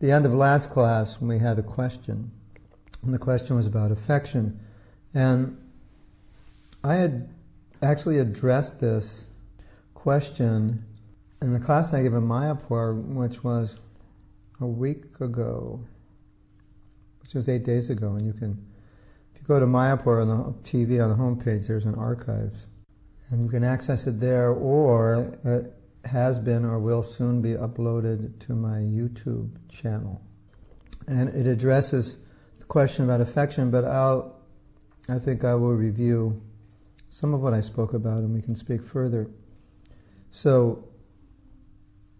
the end of last class, we had a question, and the question was about affection. And I had actually addressed this question in the class I gave in Mayapur, which was a week ago, which was 8 days ago. And if you go to Mayapur on the TV, on the homepage, there's an archives. And you can access it there, or it has been or will soon be uploaded to my YouTube channel. And it addresses the question about affection, but I think I will review some of what I spoke about, and we can speak further. So,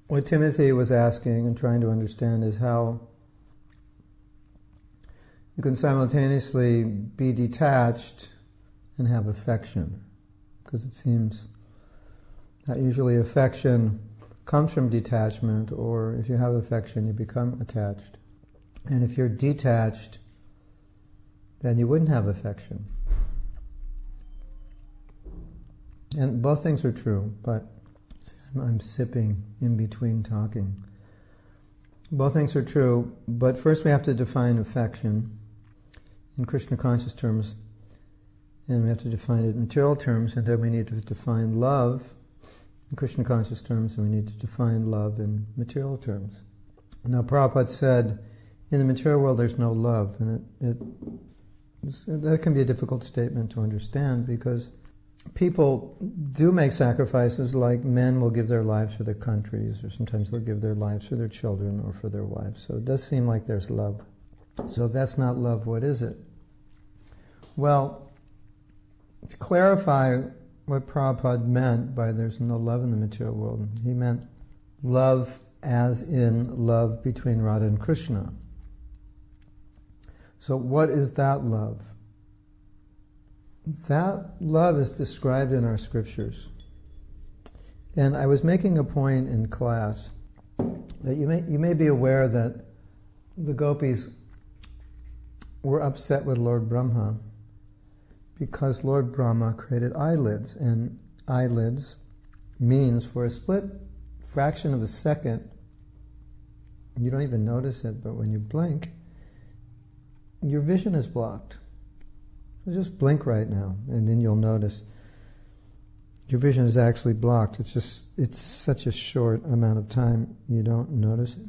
what Timothy was asking and trying to understand is how you can simultaneously be detached and have affection. Because it seems that usually affection comes from detachment, or if you have affection, you become attached. And if you're detached, then you wouldn't have affection. And both things are true, but I'm sipping in between talking. Both things are true, but first we have to define affection in Krishna conscious terms, and we have to define it in material terms, and then we need to define love in Krishna conscious terms, and we need to define love in material terms. Now, Prabhupada said, in the material world there's no love, and that can be a difficult statement to understand, because people do make sacrifices, like men will give their lives for their countries, or sometimes they'll give their lives for their children or for their wives. So it does seem like there's love. So if that's not love, what is it? Well, to clarify what Prabhupada meant by there's no love in the material world, he meant love as in love between Radha and Krishna. So what is that love? That love is described in our scriptures. And I was making a point in class that you may be aware that the gopis were upset with Lord Brahma because Lord Brahma created eyelids, and eyelids means for a split fraction of a second, you don't even notice it, but when you blink, your vision is blocked. So just blink right now, and then you'll notice your vision is actually blocked. It's such a short amount of time, you don't notice it,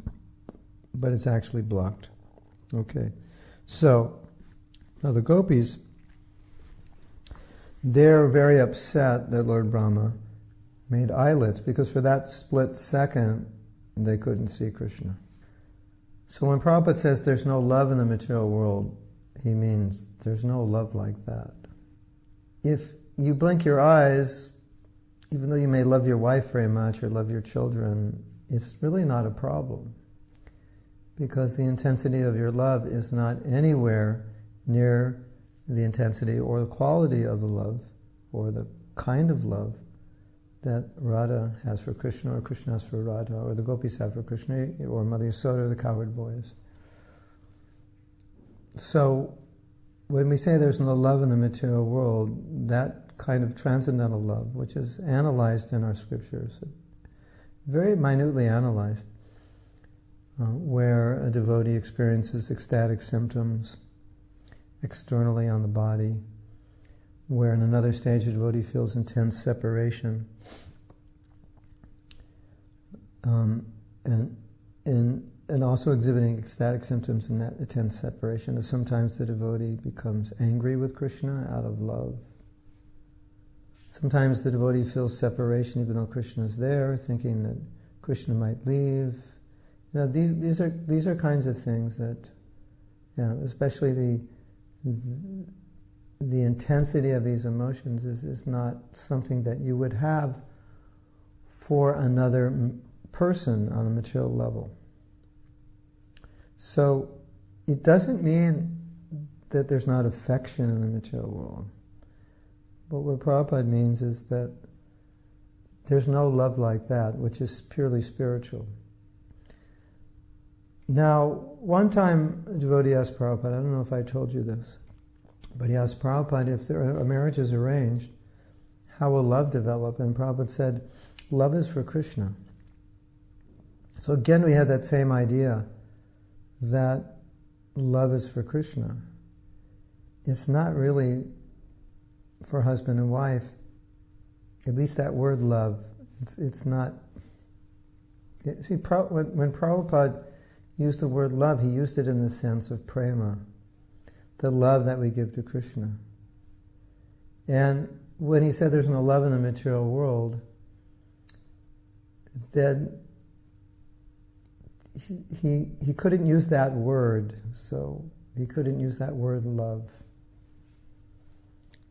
but it's actually blocked. Okay, so now the gopis, they're very upset that Lord Brahma made eyelids, because for that split second they couldn't see Krishna. So when Prabhupada says there's no love in the material world, he means there's no love like that. If you blink your eyes, even though you may love your wife very much or love your children, it's really not a problem, because the intensity of your love is not anywhere near the intensity or the quality of the love, or the kind of love that Radha has for Krishna, or Krishna has for Radha, or the gopis have for Krishna, or Mother Yasoda, or the cowherd boys. So, when we say there's no love in the material world, that kind of transcendental love, which is analyzed in our scriptures, very minutely analyzed, where a devotee experiences ecstatic symptoms externally on the body, where in another stage a devotee feels intense separation, and also exhibiting ecstatic symptoms in that intense separation. And sometimes the devotee becomes angry with Krishna out of love. Sometimes the devotee feels separation even though Krishna is there, thinking that Krishna might leave. You know, these are kinds of things that, especially the intensity of these emotions is not something that you would have for another person on a material level. So it doesn't mean that there's not affection in the material world. But what Prabhupada means is that there's no love like that, which is purely spiritual. Now, one time a devotee asked Prabhupada, I don't know if I told you this, but he asked Prabhupada, if a marriage is arranged, how will love develop? And Prabhupada said, love is for Krishna. So again, we have that same idea that love is for Krishna. It's not really for husband and wife. At least that word love, it's not. See, when Prabhupada used the word love, he used it in the sense of prema, the love that we give to Krishna. And when he said there's no love in the material world, then he couldn't use that word, so he couldn't use that word love.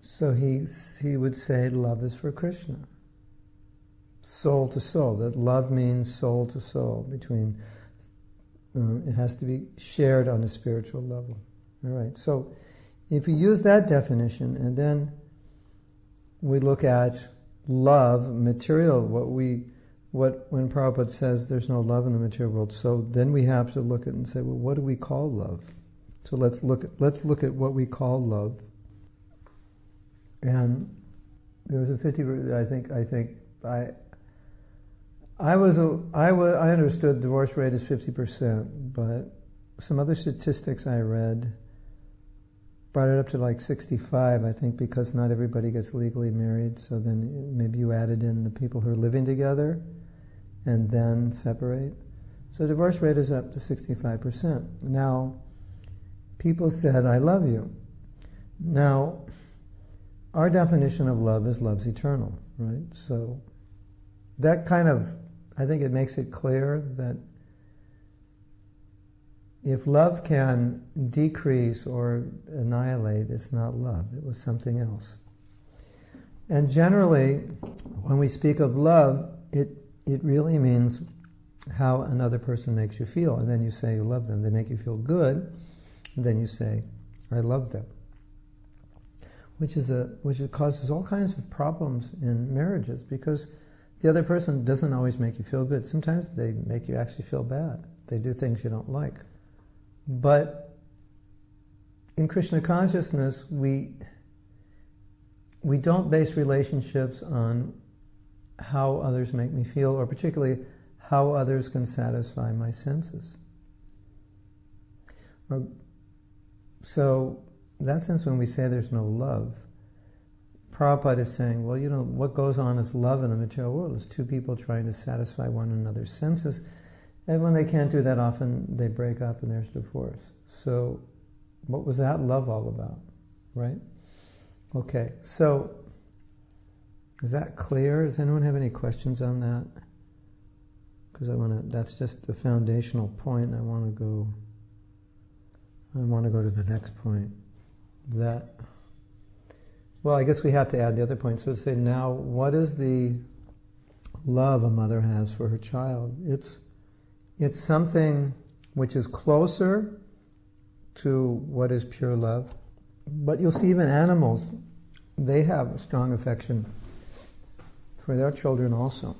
So he would say love is for Krishna. Soul to soul. That love means soul to soul. Between it has to be shared on a spiritual level. All right. So if you use that definition, and then we look at love, material, when Prabhupada says there's no love in the material world, so then we have to look at it and say, well, what do we call love? So let's look at what we call love. And there was a 50%. I understood divorce rate is 50%, but some other statistics I read brought it up to like 65, I think, because not everybody gets legally married, so then maybe you added in the people who are living together and then separate. So divorce rate is up to 65%. Now, people said, I love you. Now, our definition of love is love's eternal, right? So that kind of, I think it makes it clear that if love can decrease or annihilate, it's not love. It was something else. And generally, when we speak of love, it really means how another person makes you feel. And then you say you love them. They make you feel good, and then you say, I love them. Which causes all kinds of problems in marriages, because the other person doesn't always make you feel good. Sometimes they make you actually feel bad. They do things you don't like. But in Krishna consciousness, we don't base relationships on how others make me feel, or particularly how others can satisfy my senses. So, in that sense, when we say there's no love, Prabhupada is saying, well, what goes on as love in the material world is two people trying to satisfy one another's senses, and when they can't do that, often they break up and there's divorce. So, what was that love all about, right? Okay, so, is that clear? Does anyone have any questions on that? Because that's just the foundational point. I want to go to the next point. Well, I guess we have to add the other point. So to say, now, what is the love a mother has for her child? It's something which is closer to what is pure love. But you'll see even animals, they have a strong affection for their children also.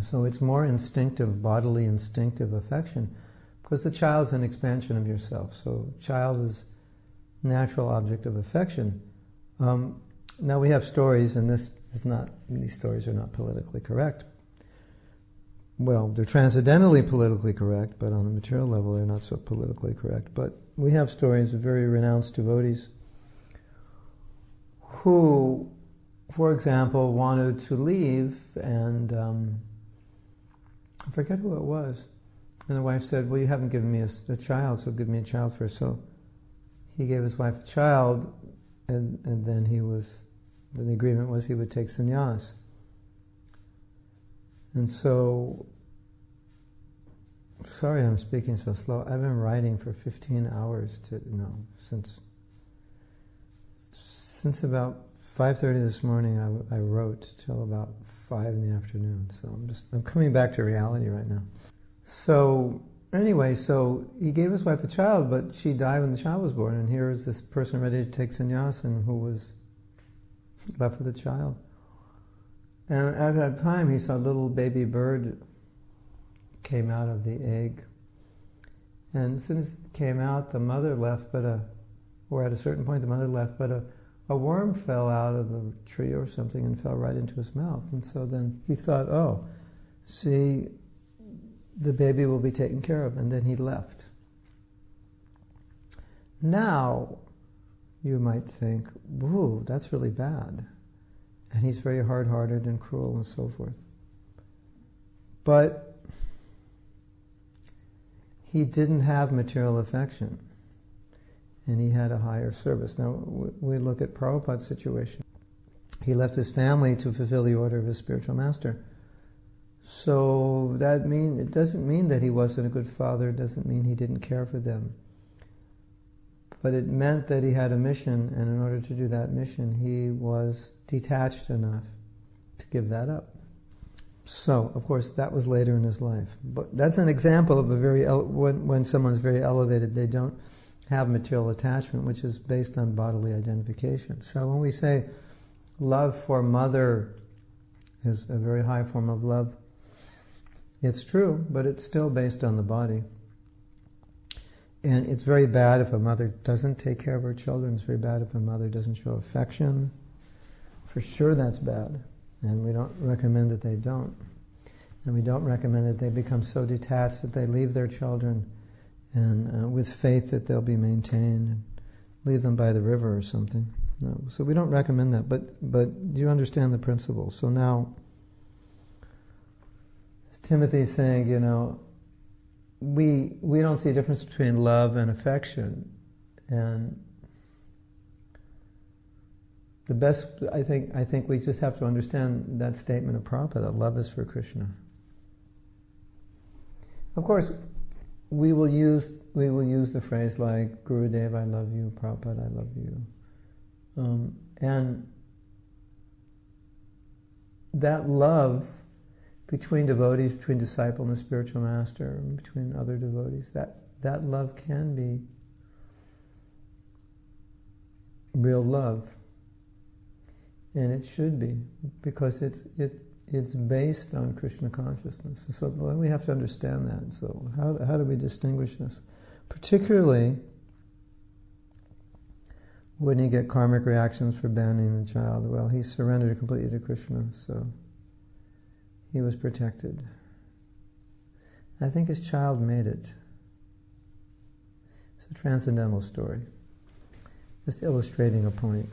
So it's more instinctive, bodily instinctive affection, because the child's an expansion of yourself. So child is natural object of affection. Now we have stories, and these stories are not politically correct. Well, they're transcendentally politically correct, but on the material level they're not so politically correct. But we have stories of very renounced devotees who, for example, wanted to leave, and I forget who it was. And the wife said, well, you haven't given me a child, so give me a child first. So he gave his wife a child, and then the agreement was he would take sannyas. And so, sorry I'm speaking so slow. I've been writing for 15 hours since about 5:30 this morning. I wrote till about 5 in the afternoon. So I'm coming back to reality right now. So anyway, so he gave his wife a child, but she died when the child was born, and here is this person ready to take sannyas and who was left with a child. And at that time, he saw a little baby bird came out of the egg. And as soon as it came out, the mother left, or at a certain point, the mother left, but a worm fell out of the tree or something and fell right into his mouth. And so then he thought, oh, see, the baby will be taken care of. And then he left. Now, you might think, whoa, that's really bad. And he's very hard-hearted and cruel and so forth. But he didn't have material affection. And he had a higher service. Now, we look at Prabhupada's situation. He left his family to fulfill the order of his spiritual master. So it doesn't mean that he wasn't a good father. It doesn't mean he didn't care for them. But it meant that he had a mission, and in order to do that mission, he was detached enough to give that up. So, of course, that was later in his life. But that's an example of when someone's very elevated, they don't have material attachment, which is based on bodily identification. So when we say love for mother is a very high form of love, it's true, but it's still based on the body. And it's very bad if a mother doesn't take care of her children. It's very bad if a mother doesn't show affection. For sure that's bad. And we don't recommend that they don't. And we don't recommend that they become so detached that they leave their children and with faith that they'll be maintained and leave them by the river or something. No. So we don't recommend that. But you understand the principle. So now, as Timothy's saying, we don't see a difference between love and affection. And the best, I think we just have to understand that statement of Prabhupada, that love is for Krishna. Of course, we will use the phrase like, Gurudev, I love you, Prabhupada, I love you. And that love between devotees, between disciple and the spiritual master, and between other devotees, that love can be real love. And it should be, because it's based on Krishna consciousness. So we have to understand that. So how do we distinguish this? Particularly when you get karmic reactions for banning the child. Well, he surrendered completely to Krishna, so he was protected. I think his child made it. It's a transcendental story. Just illustrating a point.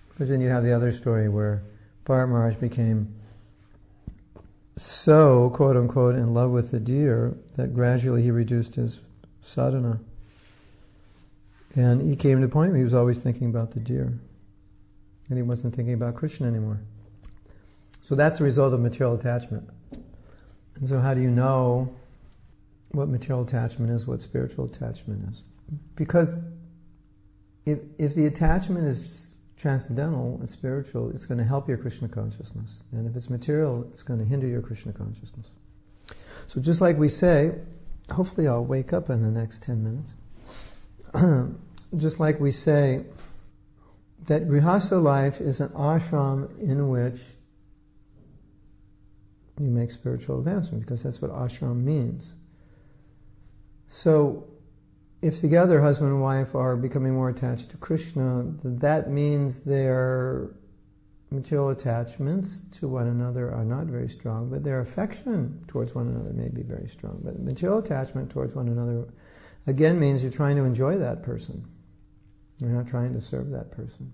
Because then you have the other story where Bharat Maharaj became so, quote unquote, in love with the deer that gradually he reduced his sadhana. And he came to the point where he was always thinking about the deer. And he wasn't thinking about Krishna anymore. So that's the result of material attachment. And so how do you know what material attachment is, what spiritual attachment is? Because if the attachment is transcendental and spiritual, it's going to help your Krishna consciousness. And if it's material, it's going to hinder your Krishna consciousness. So just like we say, hopefully I'll wake up in the next 10 minutes. Just like we say that Grihastha life is an ashram in which you make spiritual advancement, because that's what ashram means. So if together husband and wife are becoming more attached to Krishna, that means their material attachments to one another are not very strong, but their affection towards one another may be very strong. But material attachment towards one another, again, means you're trying to enjoy that person. You're not trying to serve that person.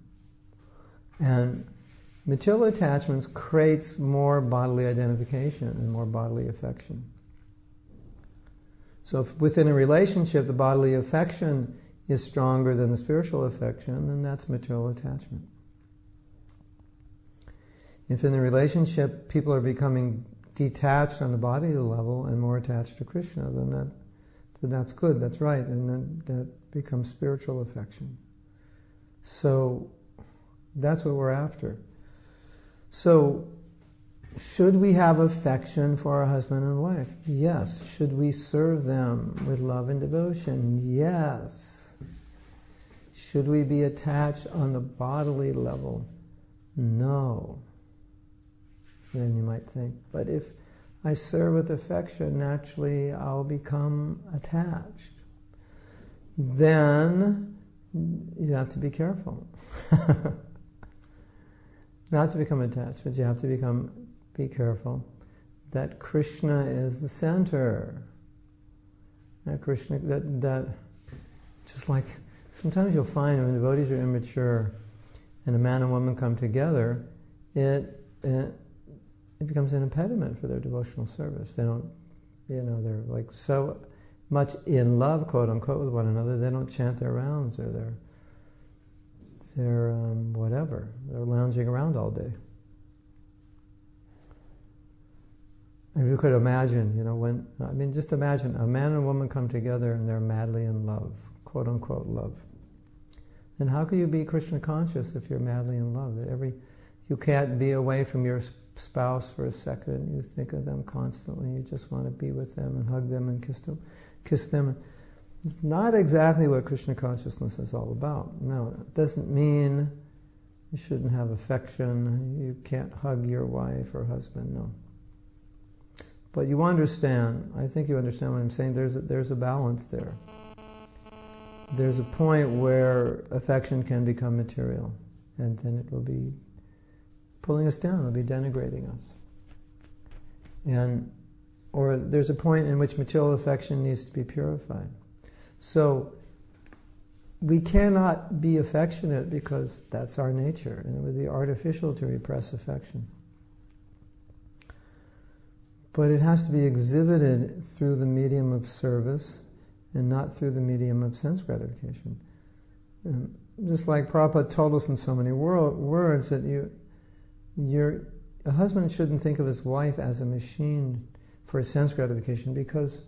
And material attachments creates more bodily identification and more bodily affection. So if within a relationship the bodily affection is stronger than the spiritual affection, then that's material attachment. If in the relationship people are becoming detached on the body level and more attached to Krishna, then that's good, that's right, and then that becomes spiritual affection. So that's what we're after. So should we have affection for our husband and wife? Yes. Should we serve them with love and devotion? Yes. Should we be attached on the bodily level? No. Then you might think, but if I serve with affection, naturally I'll become attached. Then you have to be careful. Not to become attached, but you have to be careful that Krishna is the center. That Krishna, that just like sometimes you'll find when devotees are immature and a man and woman come together, it becomes an impediment for their devotional service. They don't, they're like so much in love, quote unquote, with one another, they don't chant their rounds or they're whatever. They're lounging around all day. If you could imagine, just imagine a man and a woman come together and they're madly in love, quote unquote love. Then how can you be Krishna conscious if you're madly in love? You can't be away from your spouse for a second. You think of them constantly. You just want to be with them and hug them and kiss them. It's not exactly what Krishna consciousness is all about. No, it doesn't mean you shouldn't have affection. You can't hug your wife or husband. No. But you understand, I think you understand what I'm saying, there's a balance there. There's a point where affection can become material, and then it will be pulling us down, it will be denigrating us. Or there's a point in which material affection needs to be purified. So, we cannot be affectionate because that's our nature, and it would be artificial to repress affection. But it has to be exhibited through the medium of service and not through the medium of sense gratification. And just like Prabhupada told us in so many words that a husband shouldn't think of his wife as a machine for sense gratification, because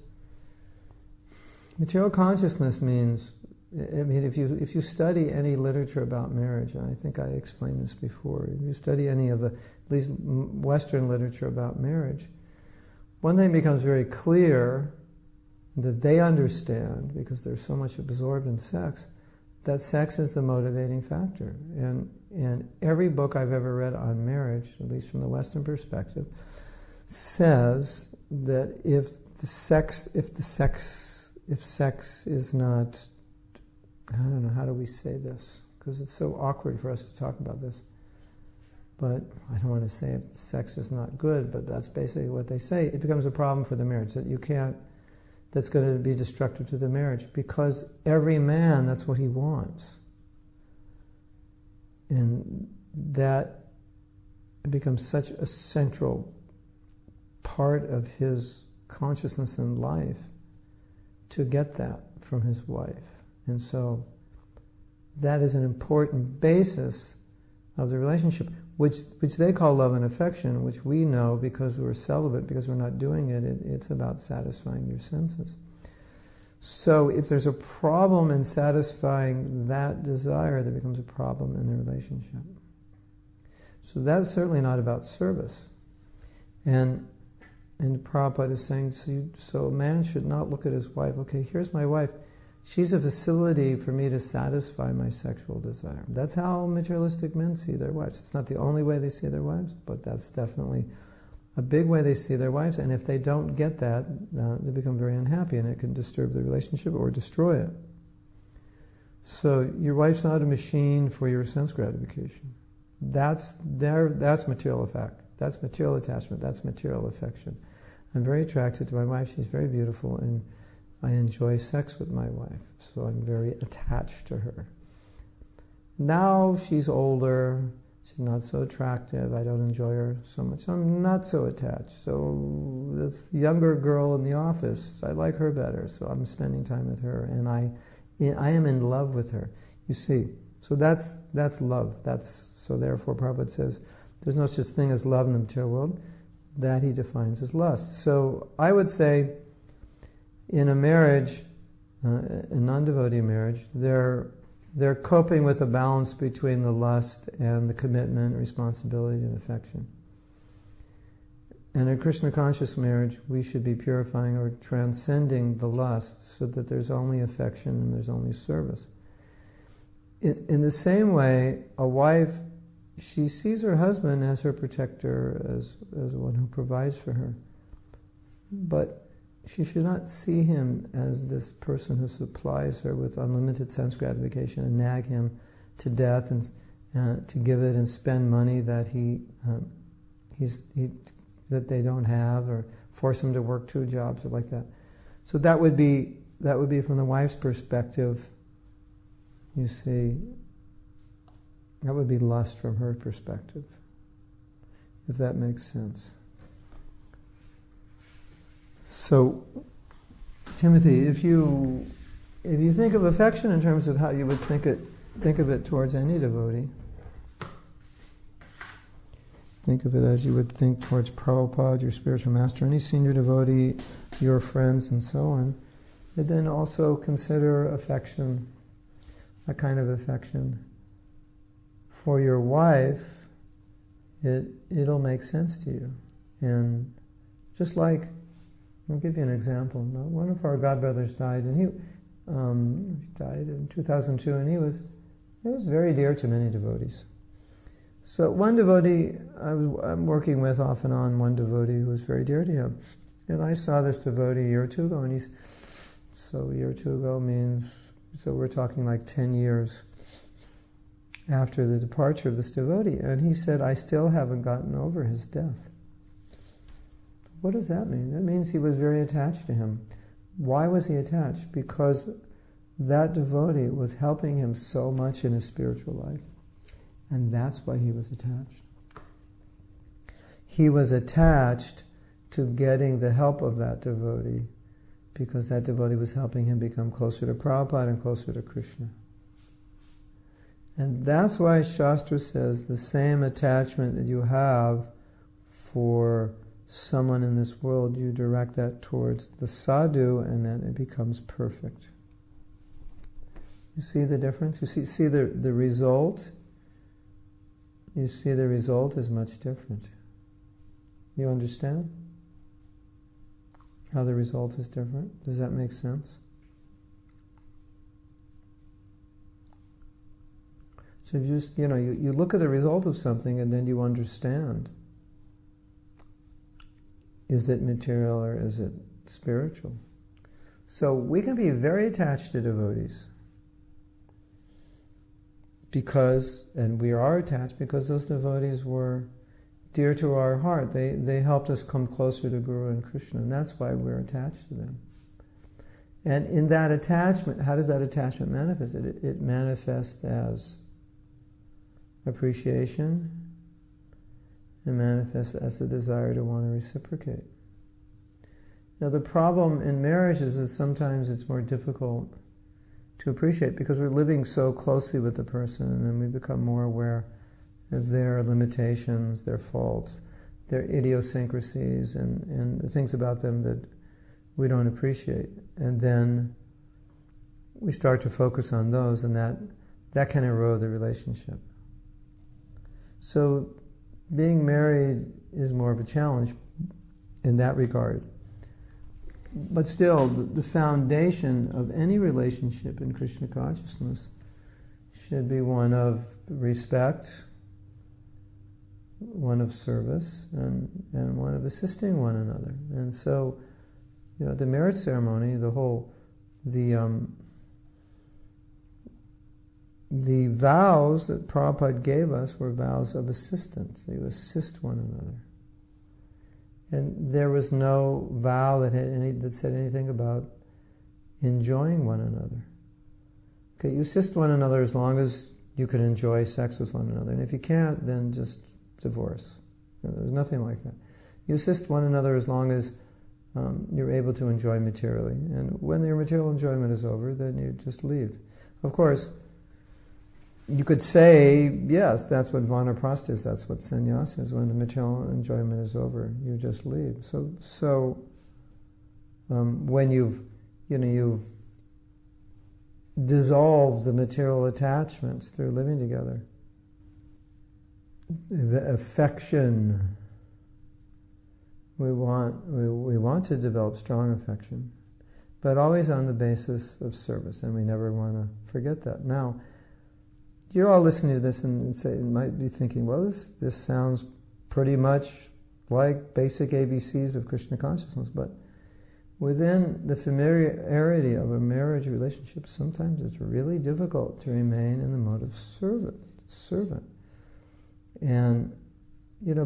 material consciousness means, if you study any literature about marriage, and I think I explained this before, if you study any of the, at least Western literature about marriage, one thing becomes very clear that they understand, because they're so much absorbed in sex, that sex is the motivating factor. And every book I've ever read on marriage, at least from the Western perspective, says that if sex is not, I don't know, how do we say this? Because it's so awkward for us to talk about this. But I don't want to say if sex is not good, but that's basically what they say. It becomes a problem for the marriage, that you can't, that's going to be destructive to the marriage, because every man, that's what he wants. And that becomes such a central part of his consciousness in life to get that from his wife. And so that is an important basis of the relationship, which they call love and affection, which we know because we're celibate, because we're not doing it, it's about satisfying your senses. So if there's a problem in satisfying that desire, there becomes a problem in the relationship. So that's certainly not about service. And Prabhupada is saying, so a man should not look at his wife, okay, here's my wife, she's a facility for me to satisfy my sexual desire. That's how materialistic men see their wives. It's not the only way they see their wives, but that's definitely a big way they see their wives. And if they don't get that, they become very unhappy, and it can disturb the relationship or destroy it. So your wife's not a machine for your sense gratification. That's material effect. That's material attachment. That's material affection. I'm very attracted to my wife. She's very beautiful, and I enjoy sex with my wife, so I'm very attached to her. Now she's older, she's not so attractive, I don't enjoy her so much, so I'm not so attached. So this younger girl in the office, I like her better, so I'm spending time with her, and I am in love with her. You see, so that's love. So therefore Prabhupada says, there's no such thing as love in the material world. That he defines as lust. So I would say, in a marriage, a non-devotee marriage, they're coping with a balance between the lust and the commitment, responsibility, and affection. And in a Krishna conscious marriage, we should be purifying or transcending the lust so that there's only affection and there's only service. In the same way, a wife, she sees her husband as her protector, as one who provides for her. But she should not see him as this person who supplies her with unlimited sense gratification and nag him to death and to give it and spend money that he that they don't have, or force them to work 2 jobs or like that. So that would be from the wife's perspective, you see, that would be lust from her perspective, if that makes sense. So, Timothy, if you think of affection in terms of how you would think of it towards any devotee, think of it as you would think towards Prabhupada, your spiritual master, any senior devotee, your friends, and so on. But then also consider affection, a kind of affection. For your wife, it'll make sense to you. And just like, I'll give you an example. One of our godbrothers died, and he died in 2002, and he was very dear to many devotees. So one devotee, I'm working with off and on, one devotee who was very dear to him. And I saw this devotee a year or 2 ago, and so a year or 2 ago means, so we're talking like 10 years after the departure of this devotee. And he said, I still haven't gotten over his death. What does that mean? That means he was very attached to him. Why was he attached? Because that devotee was helping him so much in his spiritual life. And that's why he was attached. He was attached to getting the help of that devotee because that devotee was helping him become closer to Prabhupada and closer to Krishna. And that's why Shastra says the same attachment that you have for someone in this world, you direct that towards the sadhu, and then it becomes perfect. You see the difference? You see the result? You see the result is much different. You understand how the result is different? Does that make sense? So you just, you look at the result of something and then you understand. Is it material or is it spiritual? So we can be very attached to devotees and we are attached because those devotees were dear to our heart. They helped us come closer to Guru and Krishna, and that's why we're attached to them. And in that attachment, how does that attachment manifest? It manifests as appreciation. It manifests as the desire to want to reciprocate. Now the problem in marriages is sometimes it's more difficult to appreciate because we're living so closely with the person, and then we become more aware of their limitations, their faults, their idiosyncrasies, and the things about them that we don't appreciate. And then we start to focus on those, and that can erode the relationship. So being married is more of a challenge in that regard. But still, the foundation of any relationship in Krishna consciousness should be one of respect, one of service, and one of assisting one another. And so, the marriage ceremony, the vows that Prabhupada gave us were vows of assistance. They assist one another. And there was no vow that said anything about enjoying one another. Okay, you assist one another as long as you can enjoy sex with one another. And if you can't, then just divorce. There's nothing like that. You assist one another as long as you're able to enjoy materially. And when your material enjoyment is over, then you just leave. Of course, you could say, yes, that's what vanaprastha is, that's what sannyasa is. When the material enjoyment is over, you just leave. So when you've dissolved the material attachments through living together, the affection, we want to develop strong affection, but always on the basis of service, and we never want to forget that. Now, you're all listening to this and might be thinking, well, this sounds pretty much like basic ABCs of Krishna consciousness, but within the familiarity of a marriage relationship, sometimes it's really difficult to remain in the mode of servant. And,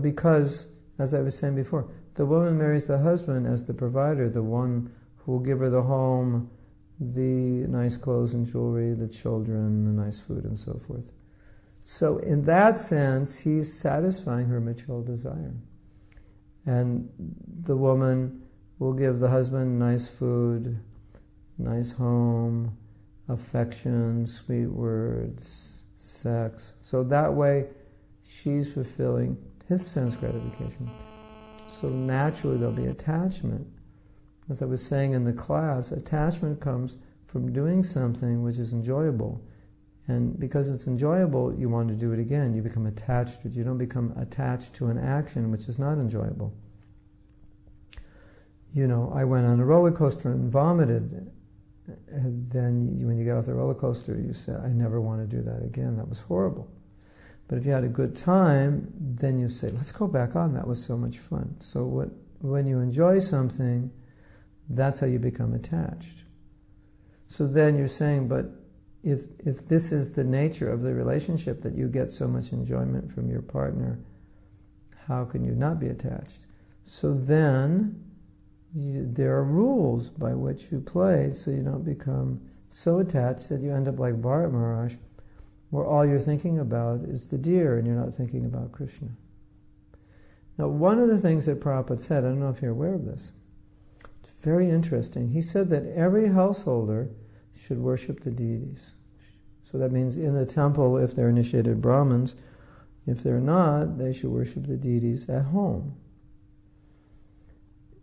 because as I was saying before, the woman marries the husband as the provider, the one who will give her the home, the nice clothes and jewelry, the children, the nice food, and so forth. So in that sense, he's satisfying her material desire. And the woman will give the husband nice food, nice home, affection, sweet words, sex. So that way, she's fulfilling his sense gratification. So naturally there'll be attachment. As I was saying in the class, attachment comes from doing something which is enjoyable. And because it's enjoyable, you want to do it again. You become attached to it. You don't become attached to an action which is not enjoyable. I went on a roller coaster and vomited. And then when you get off the roller coaster, you say, I never want to do that again. That was horrible. But if you had a good time, then you say, let's go back on. That was so much fun. So when you enjoy something, that's how you become attached. So then you're saying, but if this is the nature of the relationship, that you get so much enjoyment from your partner, how can you not be attached? So then there are rules by which you play so you don't become so attached that you end up like Bharat Maharaj, where all you're thinking about is the deer and you're not thinking about Krishna. Now, one of the things that Prabhupada said, I don't know if you're aware of this, it's very interesting. He said that every householder should worship the deities. So that means in the temple, if they're initiated Brahmins, if they're not, they should worship the deities at home.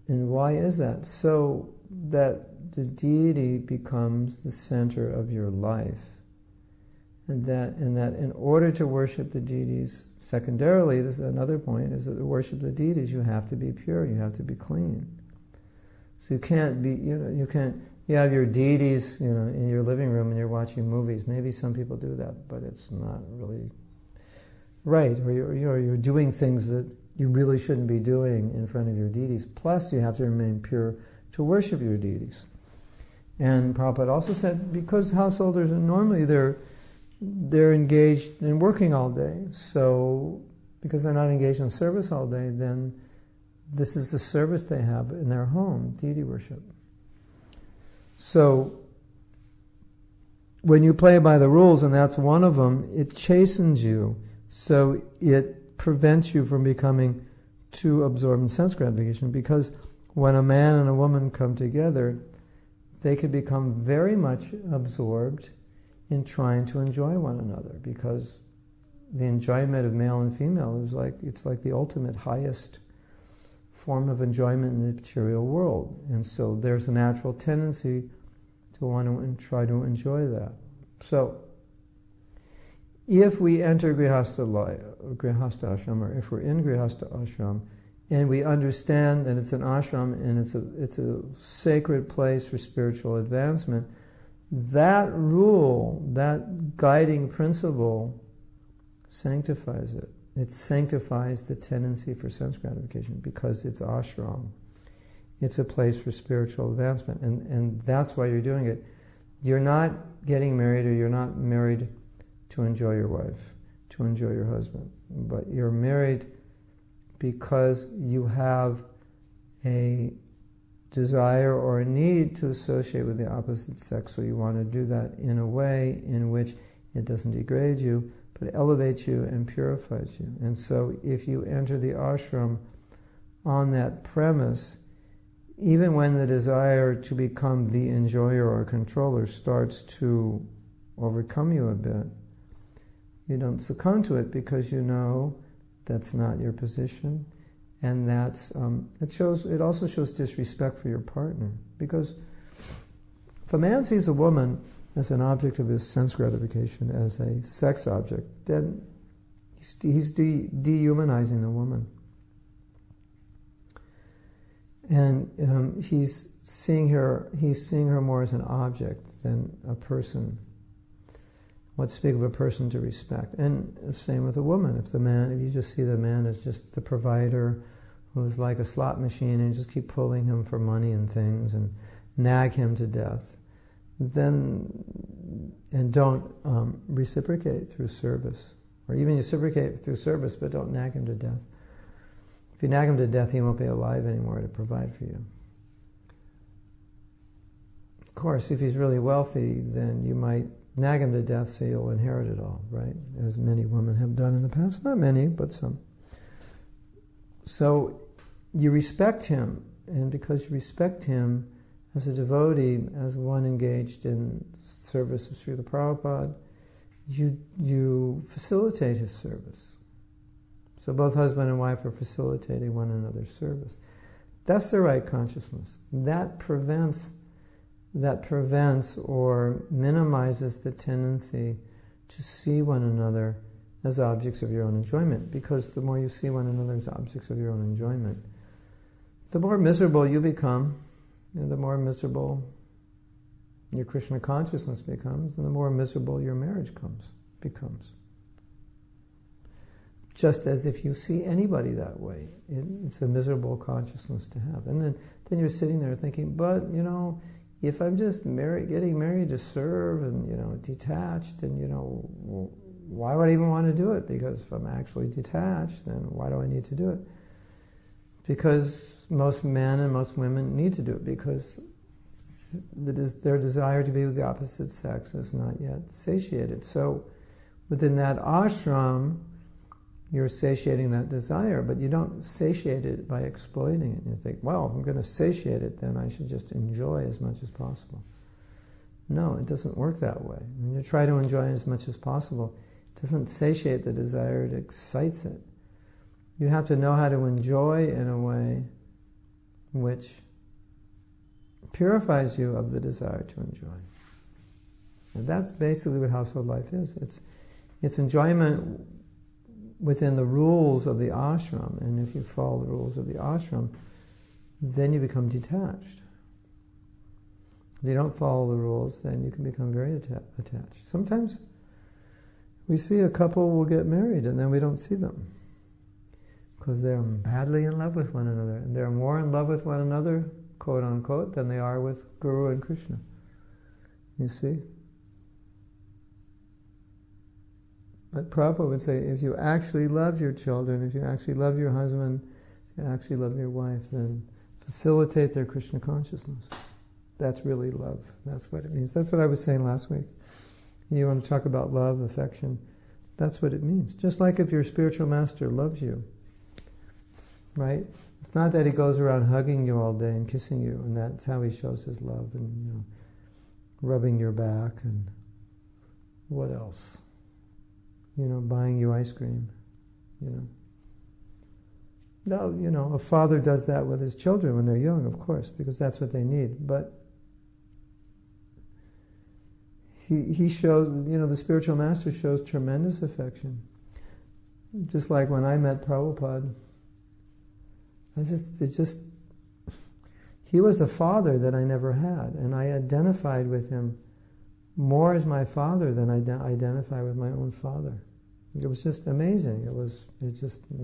And why is that? So that the deity becomes the center of your life. And that in order to worship the deities, secondarily, this is another point, is that to worship the deities, you have to be pure, you have to be clean. So you can't be, you have your deities, in your living room and you're watching movies. Maybe some people do that, but it's not really right. Or you're doing things that you really shouldn't be doing in front of your deities. Plus, you have to remain pure to worship your deities. And Prabhupada also said, because householders are normally they're engaged in working all day, so because they're not engaged in service all day, then this is the service they have in their home, deity worship. So when you play by the rules, and that's one of them, it chastens you, so it prevents you from becoming too absorbed in sense gratification, because when a man and a woman come together, they can become very much absorbed in trying to enjoy one another, because the enjoyment of male and female is it's like the ultimate highest form of enjoyment in the material world. And so there's a natural tendency to want to try to enjoy that. So if we enter Grihastha ashram, or if we're in Grihastha ashram, and we understand that it's an ashram and it's a sacred place for spiritual advancement, that rule, that guiding principle, sanctifies it. It sanctifies the tendency for sense gratification, because it's ashram. It's a place for spiritual advancement, and that's why you're doing it. You're not getting married, or you're not married to enjoy your wife, to enjoy your husband, but you're married because you have a desire or a need to associate with the opposite sex, so you want to do that in a way in which it doesn't degrade you, but elevates you and purifies you. And so if you enter the ashram on that premise, even when the desire to become the enjoyer or controller starts to overcome you a bit, you don't succumb to it, because you know that's not your position. And that's it also shows disrespect for your partner, because if a man sees a woman as an object of his sense gratification, as a sex object, then he's dehumanizing the woman, and he's seeing her more as an object than a person. What to speak of a person to respect? And the same with a woman. If you just see the man as just the provider, who's like a slot machine, and just keep pulling him for money and things and nag him to death, then, and don't reciprocate through service, or even reciprocate through service but don't nag him to death, If you nag him to death, he won't be alive anymore to provide for you. Of course, if he's really wealthy, then you might nag him to death so you'll inherit it all, right? As many women have done in the past. Not many, but some. So you respect him, and because you respect him as a devotee, as one engaged in service of Srila Prabhupada, you facilitate his service. So both husband and wife are facilitating one another's service. That's the right consciousness. That prevents or minimizes the tendency to see one another as objects of your own enjoyment, because the more you see one another as objects of your own enjoyment, the more miserable you become, and the more miserable your Krishna consciousness becomes, and the more miserable your marriage becomes. Just as if you see anybody that way, it's a miserable consciousness to have. And then you're sitting there thinking, but, if I'm just getting married to serve and, detached, and, why would I even want to do it? Because if I'm actually detached, then why do I need to do it? Because most men and most women need to do it, because their desire to be with the opposite sex is not yet satiated. So within that ashram, you're satiating that desire, but you don't satiate it by exploiting it. You think, well, if I'm going to satiate it, then I should just enjoy as much as possible. No, it doesn't work that way. When you try to enjoy as much as possible, it doesn't satiate the desire, it excites it. You have to know how to enjoy in a way which purifies you of the desire to enjoy. And that's basically what household life is. It's enjoyment within the rules of the ashram, and if you follow the rules of the ashram, then you become detached. If you don't follow the rules, then you can become very attached. Sometimes we see a couple will get married and then we don't see them because they're madly in love with one another, and they're more in love with one another, quote unquote, than they are with Guru and Krishna. You see? But Prabhupada would say, if you actually love your children, if you actually love your husband, if you actually love your wife, then facilitate their Krishna consciousness. That's really love. That's what it means. That's what I was saying last week. You want to talk about love, affection, that's what it means. Just like if your spiritual master loves you, right? It's not that he goes around hugging you all day and kissing you, and that's how he shows his love, and rubbing your back, and what else? Buying you ice cream, No, a father does that with his children when they're young, of course, because that's what they need. But he shows, the spiritual master shows tremendous affection. Just like when I met Prabhupada, he was a father that I never had, and I identified with him more as my father than I identify with my own father. It was just amazing.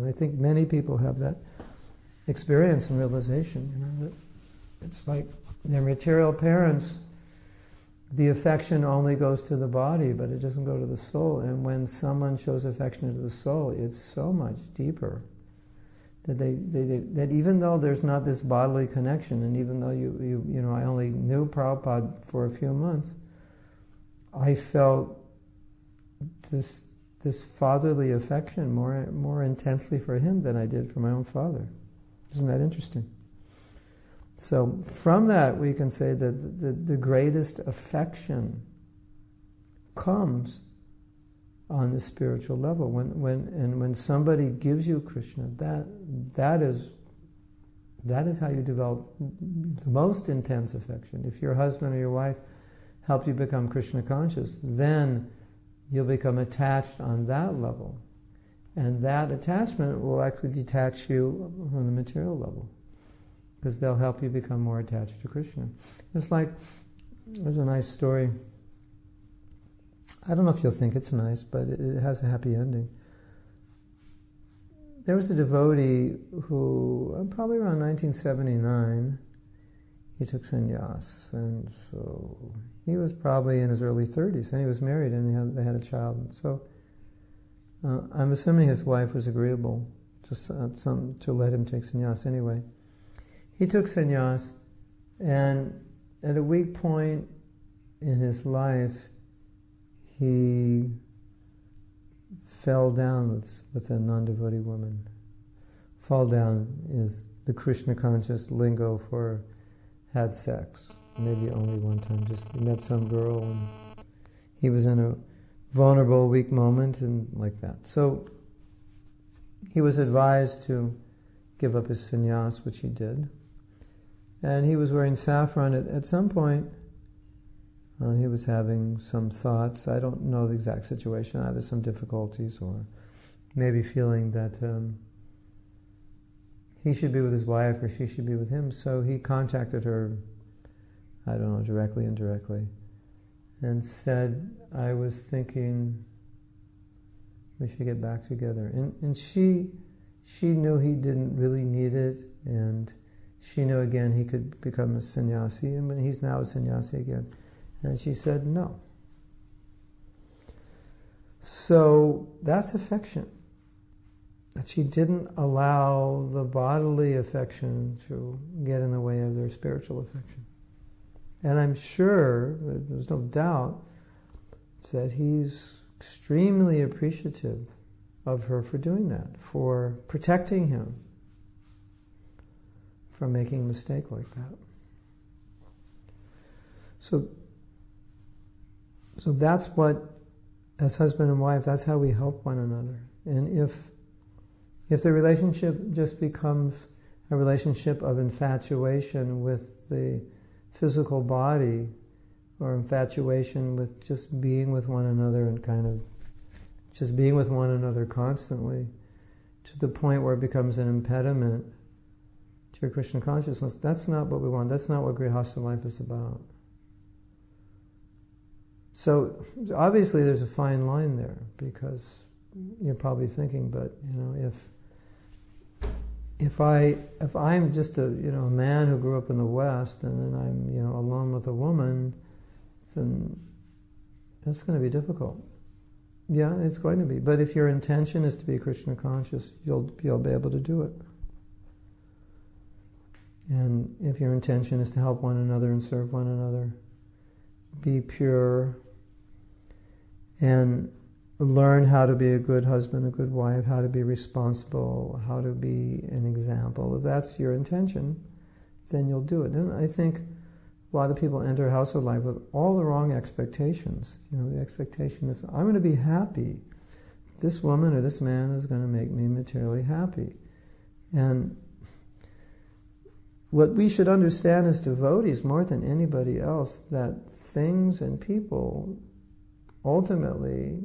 I think many people have that experience and realization. That it's like their material parents, the affection only goes to the body, but it doesn't go to the soul. And when someone shows affection to the soul, it's so much deeper. That even though there's not this bodily connection, and even though I only knew Prabhupada for a few months, I felt this fatherly affection more intensely for him than I did for my own father. Isn't that interesting? So from that we can say that the greatest affection comes on the spiritual level. When somebody gives you Krishna, that is how you develop the most intense affection. If your husband or your wife help you become Krishna conscious, then you'll become attached on that level. And that attachment will actually detach you from the material level, because they'll help you become more attached to Krishna. It's like, there's a nice story. I don't know if you'll think it's nice, but it has a happy ending. There was a devotee who, probably around 1979, he took sannyas, and so he was probably in his early 30s, and he was married, and they had a child. And so I'm assuming his wife was agreeable to let him take sannyas anyway. He took sannyas, and at a weak point in his life, he fell down with a non-devotee woman. Fall down is the Krishna conscious lingo for had sex. Maybe only one time, just he met some girl and he was in a vulnerable, weak moment and like that. So he was advised to give up his sannyas, which he did. And he was wearing saffron. At some point, he was having some thoughts. I don't know the exact situation, either some difficulties or maybe feeling that he should be with his wife or she should be with him. So he contacted her, I don't know, directly, indirectly, and said, I was thinking we should get back together. And she knew he didn't really need it, and she knew again he could become a sannyasi, and he's now a sannyasi again. And she said no. So that's affection. That she didn't allow the bodily affection to get in the way of their spiritual affection. And I'm sure, there's no doubt, that he's extremely appreciative of her for doing that, for protecting him from making a mistake like that. So that's what, as husband and wife, that's how we help one another. And if the relationship just becomes a relationship of infatuation with the physical body, or infatuation with just being with one another and kind of just being with one another constantly, to the point where it becomes an impediment to your Krishna consciousness, that's not what we want. That's not what Grihastha life is about. So obviously there's a fine line there, because you're probably thinking, but if I'm just a man who grew up in the West, and then I'm alone with a woman, then that's going to be difficult. Yeah, it's going to be. But if your intention is to be Krishna conscious, you'll be able to do it. And if your intention is to help one another and serve one another, be pure and learn how to be a good husband, a good wife, how to be responsible, how to be an example. If that's your intention, then you'll do it. And I think a lot of people enter household life with all the wrong expectations. The expectation is, I'm going to be happy. This woman or this man is going to make me materially happy. And what we should understand as devotees, more than anybody else, that things and people, ultimately,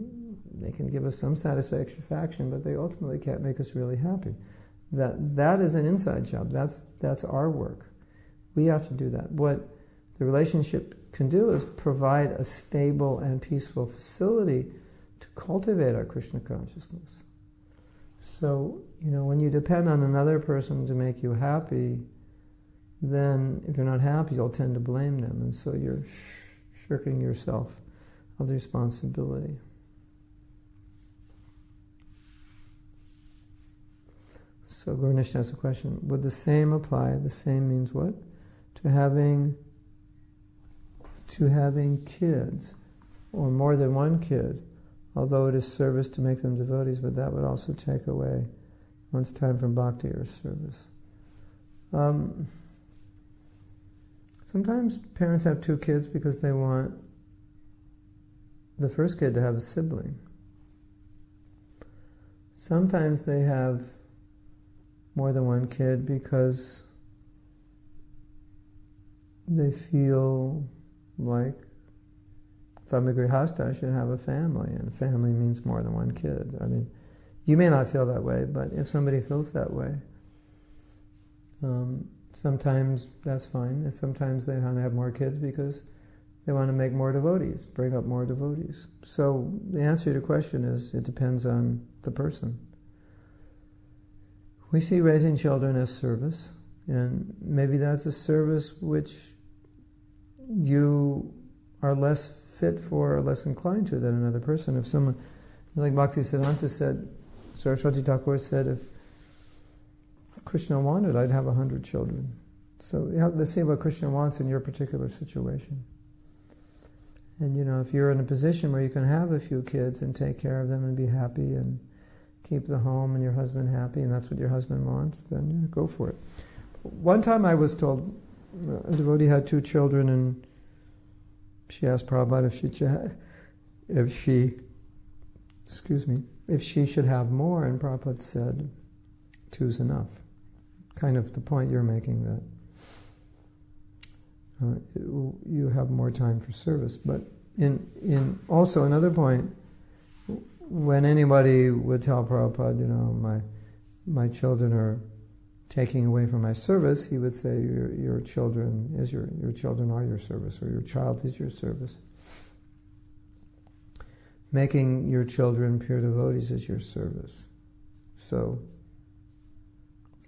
they can give us some satisfaction, but they ultimately can't make us really happy. That is an inside job. That's our work. We have to do that. What the relationship can do is provide a stable and peaceful facility to cultivate our Krishna consciousness. So, when you depend on another person to make you happy, then if you're not happy, you'll tend to blame them, and so you're shirking yourself of the responsibility. So Gauranish has a question. Would the same apply? The same means what? To having kids, or more than one kid, although it is service to make them devotees, but that would also take away one's time from bhakti or service. Sometimes parents have two kids because they want the first kid to have a sibling. Sometimes they have more than one kid because they feel like, if I'm a grihastha, I should have a family, and family means more than one kid. I mean, you may not feel that way, but if somebody feels that way, sometimes that's fine. And sometimes they want to have more kids because they want to make more devotees, bring up more devotees. So the answer to your question is, it depends on the person. We see raising children as service, and maybe that's a service which you are less fit for or less inclined to than another person. If someone, like Bhaktisiddhanta said, Saraswati Thakur said, Krishna wanted, I'd have 100 children. So let's see what Krishna wants in your particular situation. And if you're in a position where you can have a few kids and take care of them and be happy and keep the home and your husband happy, and that's what your husband wants, then go for it. One time I was told, a devotee had 2 children, and she asked Prabhupada if she should have more, and Prabhupada said, 2's enough. Kind of the point you're making, that you have more time for service. But in also another point, when anybody would tell Prabhupada, my children are taking away from my service, he would say, your children are your service, or your child is your service. Making your children pure devotees is your service. So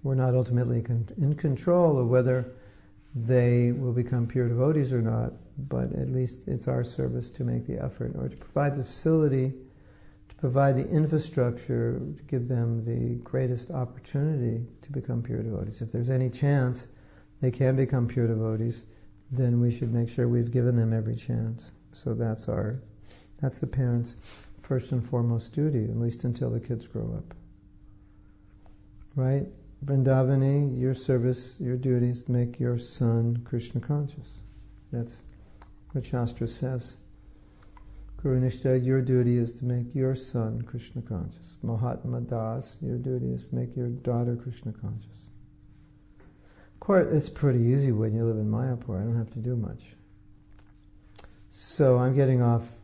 we're not ultimately in control of whether they will become pure devotees or not, but at least it's our service to make the effort, or to provide the facility, to provide the infrastructure, to give them the greatest opportunity to become pure devotees. If there's any chance they can become pure devotees, then we should make sure we've given them every chance. So that's the parents' first and foremost duty, at least until the kids grow up. Right? Vrindavani, your service, your duty is to make your son Krishna conscious. That's what Shastra says. Guru-nishtha, your duty is to make your son Krishna conscious. Mahatma Das, your duty is to make your daughter Krishna conscious. Of course, it's pretty easy when you live in Mayapur. I don't have to do much. So I'm getting off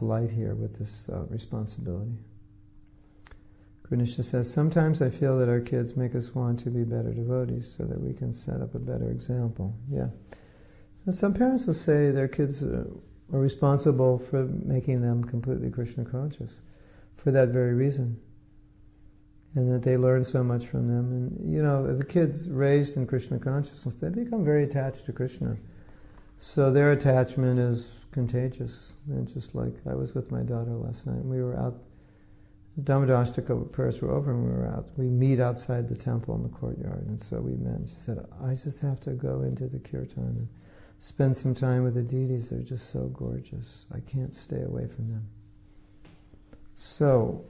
light here with this responsibility. Guru-nishtha says, sometimes I feel that our kids make us want to be better devotees so that we can set up a better example. Yeah. And some parents will say their kids are responsible for making them completely Krishna conscious for that very reason. And that they learn so much from them. And, if a kid's raised in Krishna consciousness, they become very attached to Krishna. So their attachment is contagious. And just like I was with my daughter last night, we were out, Dhammadashtaka prayers were over, and we were out. We meet outside the temple in the courtyard, and so we met. And she said, I just have to go into the kirtan and spend some time with the deities. They're just so gorgeous. I can't stay away from them. So,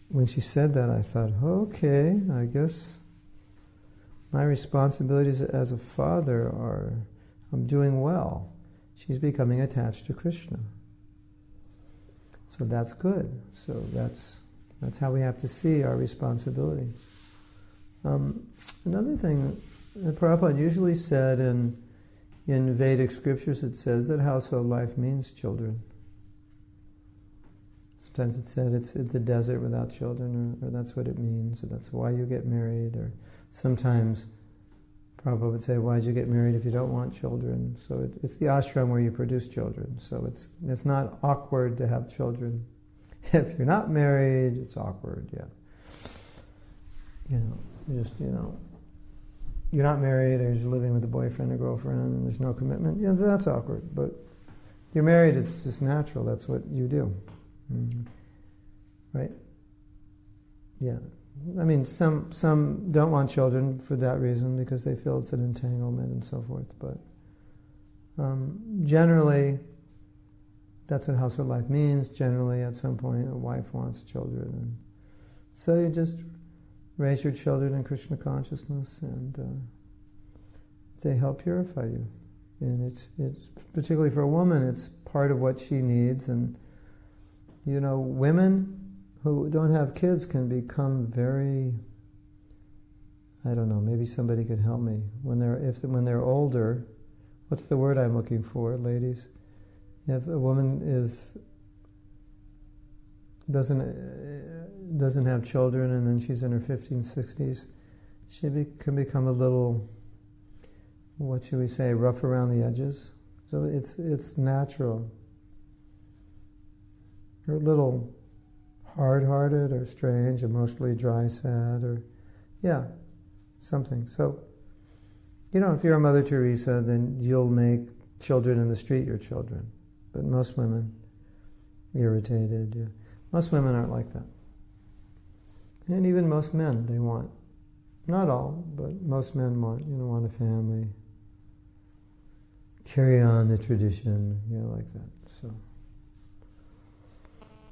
when she said that, I thought, okay, I guess my responsibilities as a father I'm doing well. She's becoming attached to Krishna. So that's good. So that's how we have to see our responsibility. Another thing that Prabhupada usually said in Vedic scriptures, it says that household life means children. Sometimes it said it's a desert without children, or that's what it means, or that's why you get married, or sometimes Prabhupada would say, why'd you get married if you don't want children? So it's the ashram where you produce children. So it's not awkward to have children. If you're not married, it's awkward, yeah. You're not married, or you're just living with a boyfriend or girlfriend, and there's no commitment. Yeah, that's awkward. But you're married, it's just natural. That's what you do. Mm-hmm. Right? Yeah. I mean, some don't want children for that reason, because they feel it's an entanglement and so forth. But generally, that's what household life means. Generally, at some point, a wife wants children. And so you just raise your children in Krishna consciousness, and they help purify you. And it's particularly for a woman, it's part of what she needs. And, women who don't have kids can become very, I don't know, maybe somebody could help me. When they're older, what's the word I'm looking for, ladies? If a woman doesn't have children, and then she's in her 50s, 60s, she can become a little, what should we say, rough around the edges. So it's natural. Or a little hard-hearted, or strange, emotionally dry, sad, or, something. So, if you're a Mother Teresa, then you'll make children in the street your children. But most women, irritated, most women aren't like that. And even most men, they want Not all, but most men want a family, carry on the tradition, like that. So,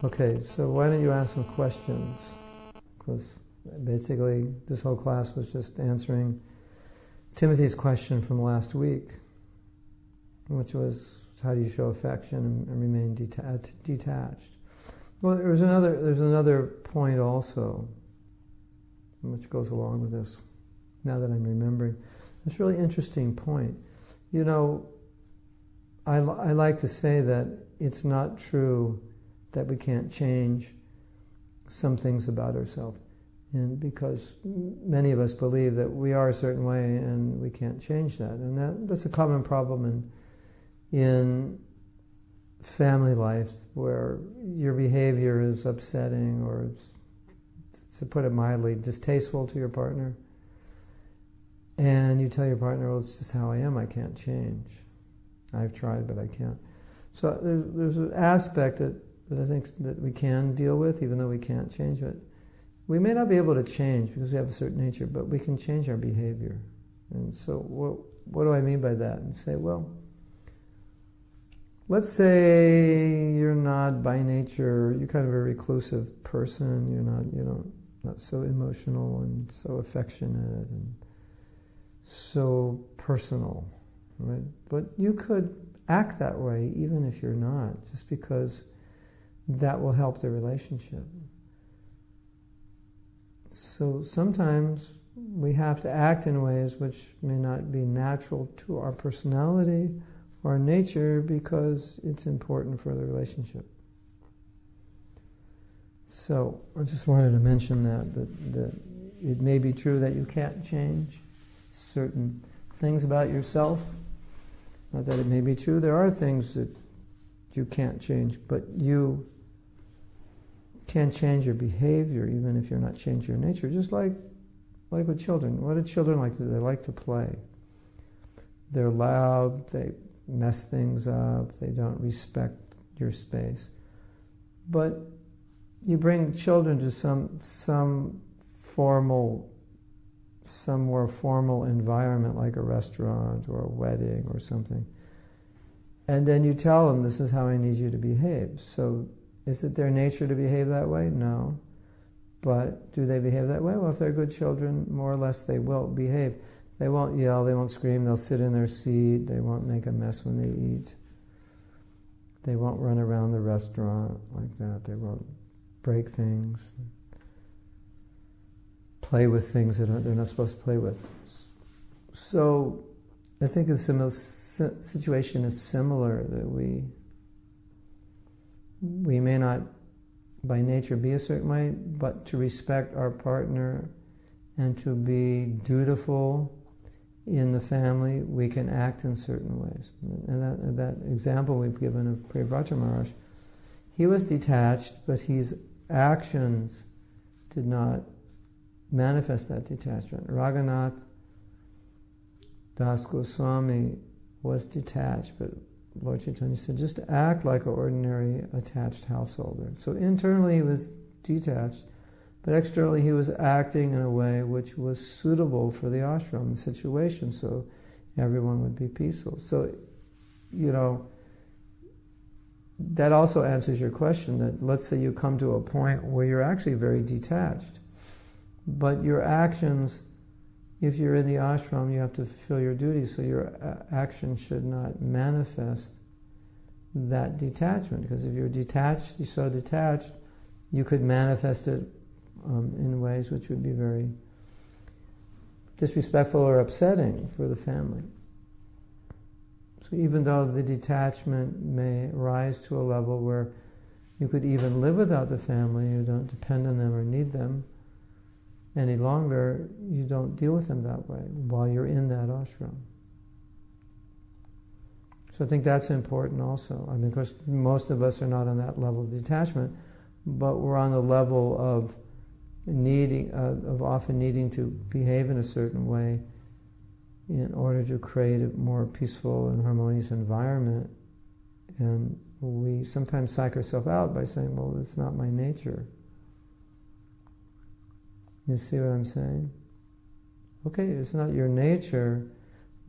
okay, so why don't you ask some questions? Because basically this whole class was just answering Timothy's question from last week, which was, how do you show affection and remain detached? Well, there's another point also, which goes along with this, now that I'm remembering. It's a really interesting point. I like to say that it's not true that we can't change some things about ourselves, and because many of us believe that we are a certain way and we can't change that, and that's a common problem in family life, where your behavior is upsetting or, to put it mildly, distasteful to your partner, and you tell your partner, well, it's just how I am, I can't change. I've tried, but I can't. So there's an aspect that I think that we can deal with, even though we can't change it. We may not be able to change because we have a certain nature, but we can change our behavior. And so what do I mean by that? And say, well, let's say you're not by nature, you're kind of a reclusive person, you're not so emotional and so affectionate and so personal, right? But you could act that way even if you're not, just because that will help the relationship. So sometimes we have to act in ways which may not be natural to our personality or nature because it's important for the relationship. So I just wanted to mention that it may be true that you can't change certain things about yourself. Not that it may be true. There are things that you can't change, but you can change your behavior even if you're not changing your nature. Just like with children. What do children like to do? They like to play. They're loud, they mess things up, they don't respect your space. But you bring children to some more formal environment, like a restaurant or a wedding or something, and then you tell them, this is how I need you to behave. So is it their nature to behave that way? No. But do they behave that way? Well, if they're good children, more or less they will behave. They won't yell, they won't scream, they'll sit in their seat, they won't make a mess when they eat. They won't run around the restaurant like that, they won't break things, play with things that they're not supposed to play with. So I think the situation is similar, that we may not by nature be a certain way, but to respect our partner and to be dutiful in the family, we can act in certain ways. And that example we've given of Priyavrata Maharaj, he was detached, but his actions did not manifest that detachment. Raghunath Das Goswami was detached, but Lord Chaitanya said, just act like an ordinary attached householder. So internally he was detached, but externally he was acting in a way which was suitable for the ashram, the situation, so everyone would be peaceful. So, that also answers your question, that let's say you come to a point where you're actually very detached, but your actions, if you're in the ashram, you have to fulfill your duties, so your actions should not manifest that detachment. Because if you're detached, you're so detached, you could manifest it in ways which would be very disrespectful or upsetting for the family. So even though the detachment may rise to a level where you could even live without the family, you don't depend on them or need them any longer, you don't deal with them that way while you're in that ashram. So I think that's important also. I mean, of course, most of us are not on that level of detachment, but we're on the level of often needing to behave in a certain way in order to create a more peaceful and harmonious environment. And we sometimes psych ourselves out by saying, well, it's not my nature. You see what I'm saying? Okay, it's not your nature,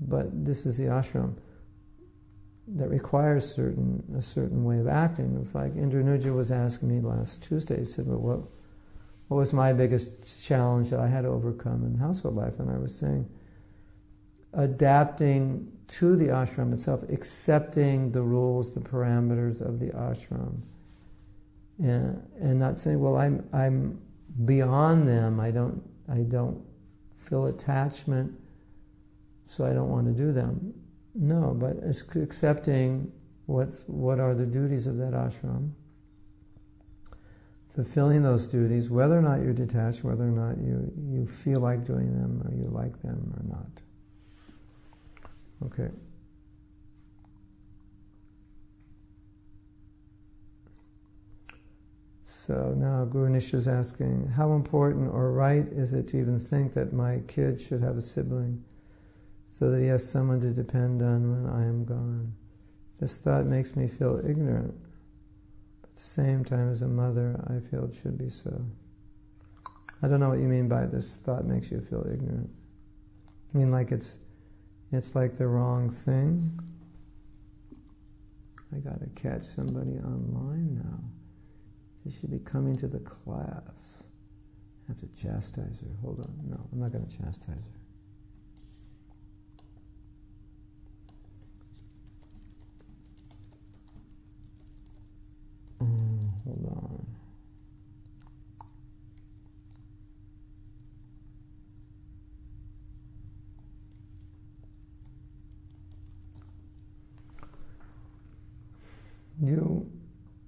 but this is the ashram that requires a certain way of acting. It's like Indra was asking me last Tuesday. He said, well, what was my biggest challenge that I had to overcome in household life? And I was saying, adapting to the ashram itself, accepting the rules, the parameters of the ashram, and not saying, well, I'm beyond them. I don't feel attachment, so I don't want to do them. No, but it's accepting what are the duties of that ashram, fulfilling those duties, whether or not you're detached, whether or not you feel like doing them, or you like them or not. Okay. So now Guru Nisha is asking, how important or right is it to even think that my kid should have a sibling so that he has someone to depend on when I am gone? This thought makes me feel ignorant. But at the same time, as a mother, I feel it should be so. I don't know what you mean by this thought makes you feel ignorant. I mean, like it's like the wrong thing. I gotta catch somebody online now. She should be coming to the class. I have to chastise her. Hold on. No, I'm not going to chastise her. Hold on.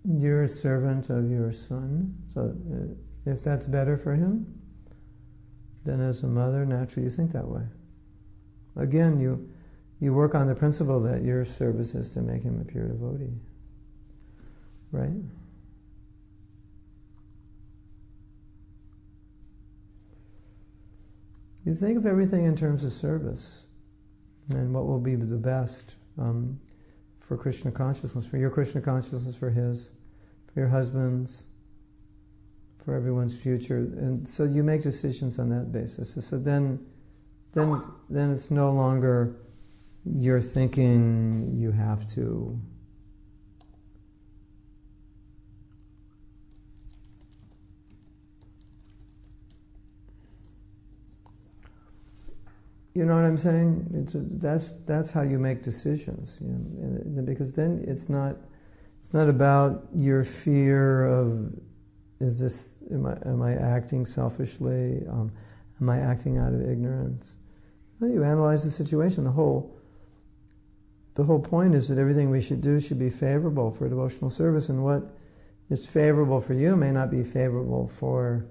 You're a servant of your son, so if that's better for him, then as a mother, naturally you think that way. Again, you work on the principle that your service is to make him a pure devotee, right? You think of everything in terms of service and what will be the best for Krishna consciousness, for your Krishna consciousness, for his, for your husband's, for everyone's future, and so you make decisions on that basis. So then it's no longer you're thinking you have to. You know what I'm saying? That's how you make decisions, you know, because then it's not about your fear of am I acting selfishly? Am I acting out of ignorance? Well, you analyze the situation. The whole point is that everything we should do should be favorable for devotional service, and what is favorable for you may not be favorable for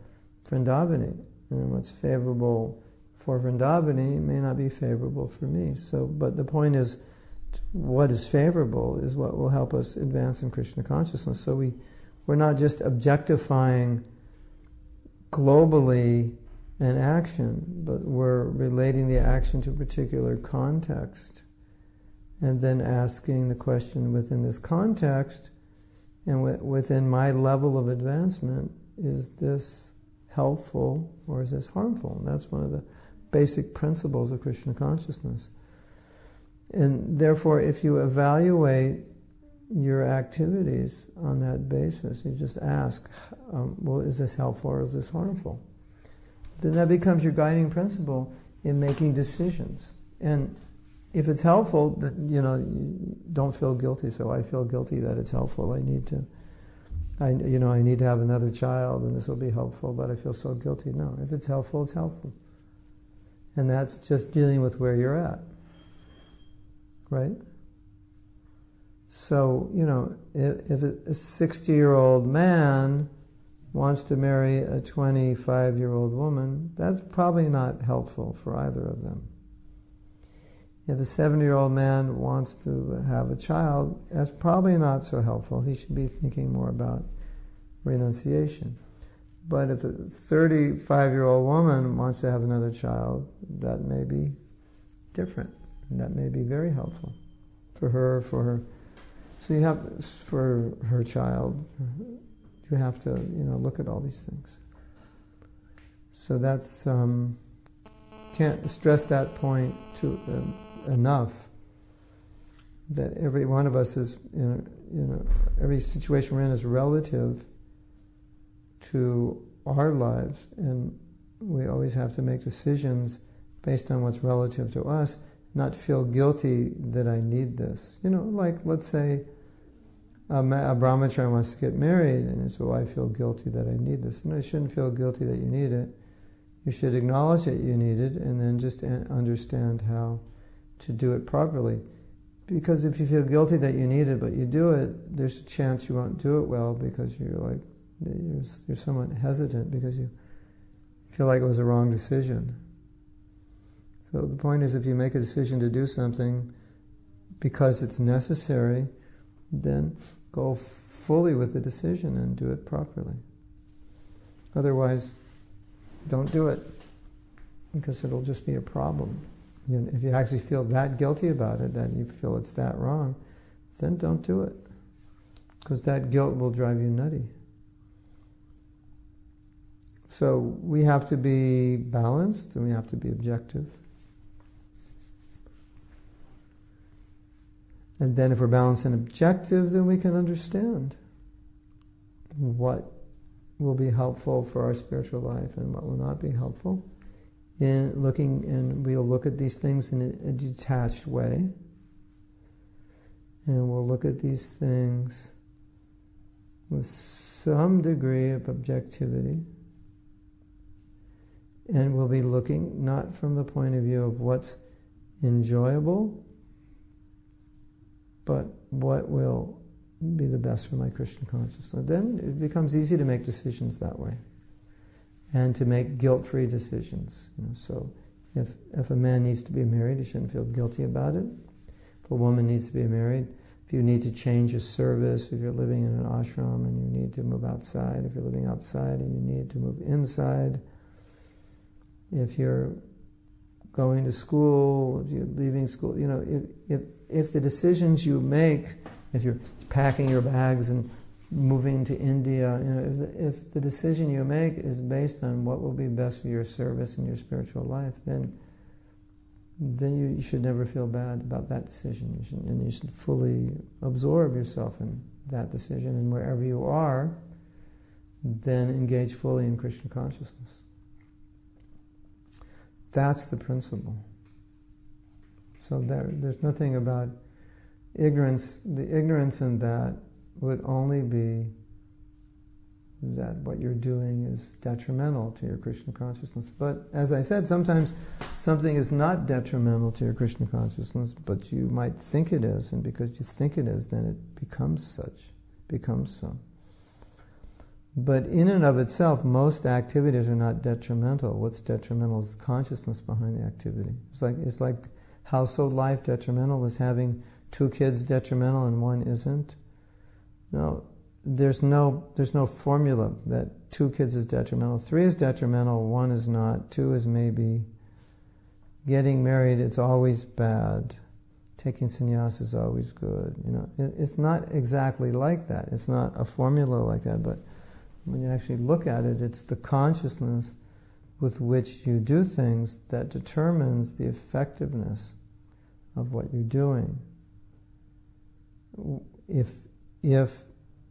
Vrindavani, and what's favorable for Vrindavani may not be favorable for me. So, but the point is, what is favorable is what will help us advance in Krishna consciousness. So we're not just objectifying globally an action, but we're relating the action to a particular context, and then asking the question within this context, and within my level of advancement, is this helpful or is this harmful? And that's one of the basic principles of Krishna consciousness. And therefore, if you evaluate your activities on that basis, you just ask, well, is this helpful or is this harmful? Then that becomes your guiding principle in making decisions. And if it's helpful, you know, you don't feel guilty. So I feel guilty that it's helpful. I need to have another child, and this will be helpful, but I feel so guilty. No, if it's helpful, it's helpful. And that's just dealing with where you're at, right? So, you know, if a 60-year-old man wants to marry a 25-year-old woman, that's probably not helpful for either of them. If a 70-year-old man wants to have a child, that's probably not so helpful. He should be thinking more about renunciation. But if a 35-year-old woman wants to have another child, that may be different. And that may be very helpful for her, So you have, for her child, you have to, look at all these things. So that's can't stress that point enough, that every one of us is, every situation we're in is relative to our lives, and we always have to make decisions based on what's relative to us, not feel guilty that I need this. Like, let's say a brahmachari wants to get married, and it's, I feel guilty that I need this. No, you shouldn't feel guilty that you need it. You should acknowledge that you need it, and then just understand how to do it properly. Because if you feel guilty that you need it, but you do it, there's a chance you won't do it well, because you're somewhat hesitant because you feel like it was a wrong decision. So the point is, if you make a decision to do something because it's necessary, then go fully with the decision and do it properly. Otherwise, don't do it, because it'll just be a problem. If you actually feel that guilty about it, that you feel it's that wrong, then don't do it, because that guilt will drive you nutty. So we have to be balanced, and we have to be objective. And then if we're balanced and objective, then we can understand what will be helpful for our spiritual life and what will not be helpful. And we'll look at these things in a detached way. And we'll look at these things with some degree of objectivity. And we'll be looking not from the point of view of what's enjoyable, but what will be the best for my Krishna consciousness. Then it becomes easy to make decisions that way, and to make guilt-free decisions. So if a man needs to be married, he shouldn't feel guilty about it. If a woman needs to be married, if you need to change a service, if you're living in an ashram and you need to move outside, if you're living outside and you need to move inside, if you're going to school, if you're leaving school, if the decisions you make, if you're packing your bags and moving to India, if the decision you make is based on what will be best for your service and your spiritual life, then you should never feel bad about that decision. You should fully absorb yourself in that decision, and wherever you are, then engage fully in Krishna consciousness. That's the principle. So there's nothing about ignorance. The ignorance in that would only be that what you're doing is detrimental to your Krishna consciousness. But as I said, sometimes something is not detrimental to your Krishna consciousness, but you might think it is, and because you think it is, then it becomes so. But in and of itself, most activities are not detrimental. What's detrimental is the consciousness behind the activity. It's like household life detrimental is having 2 kids detrimental and 1 isn't. No, there's no formula that 2 kids is detrimental. 3 is detrimental, 1 is not, 2 is maybe. Getting married, it's always bad. Taking sannyas is always good. It's not exactly like that. It's not a formula like that, but when you actually look at it, it's the consciousness with which you do things that determines the effectiveness of what you're doing. If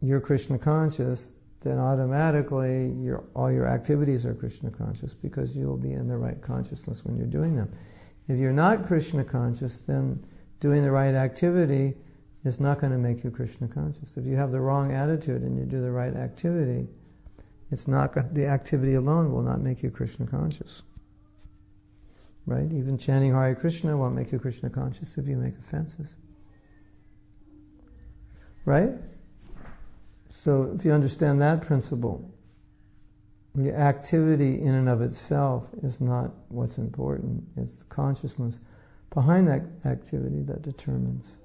you're Krishna conscious, then automatically all your activities are Krishna conscious, because you'll be in the right consciousness when you're doing them. If you're not Krishna conscious, then doing the right activity is not going to make you Krishna conscious. If you have the wrong attitude and you do the right activity, the activity alone will not make you Krishna conscious. Right? Even chanting Hare Krishna won't make you Krishna conscious if you make offenses. Right? So if you understand that principle, the activity in and of itself is not what's important. It's the consciousness behind that activity that determines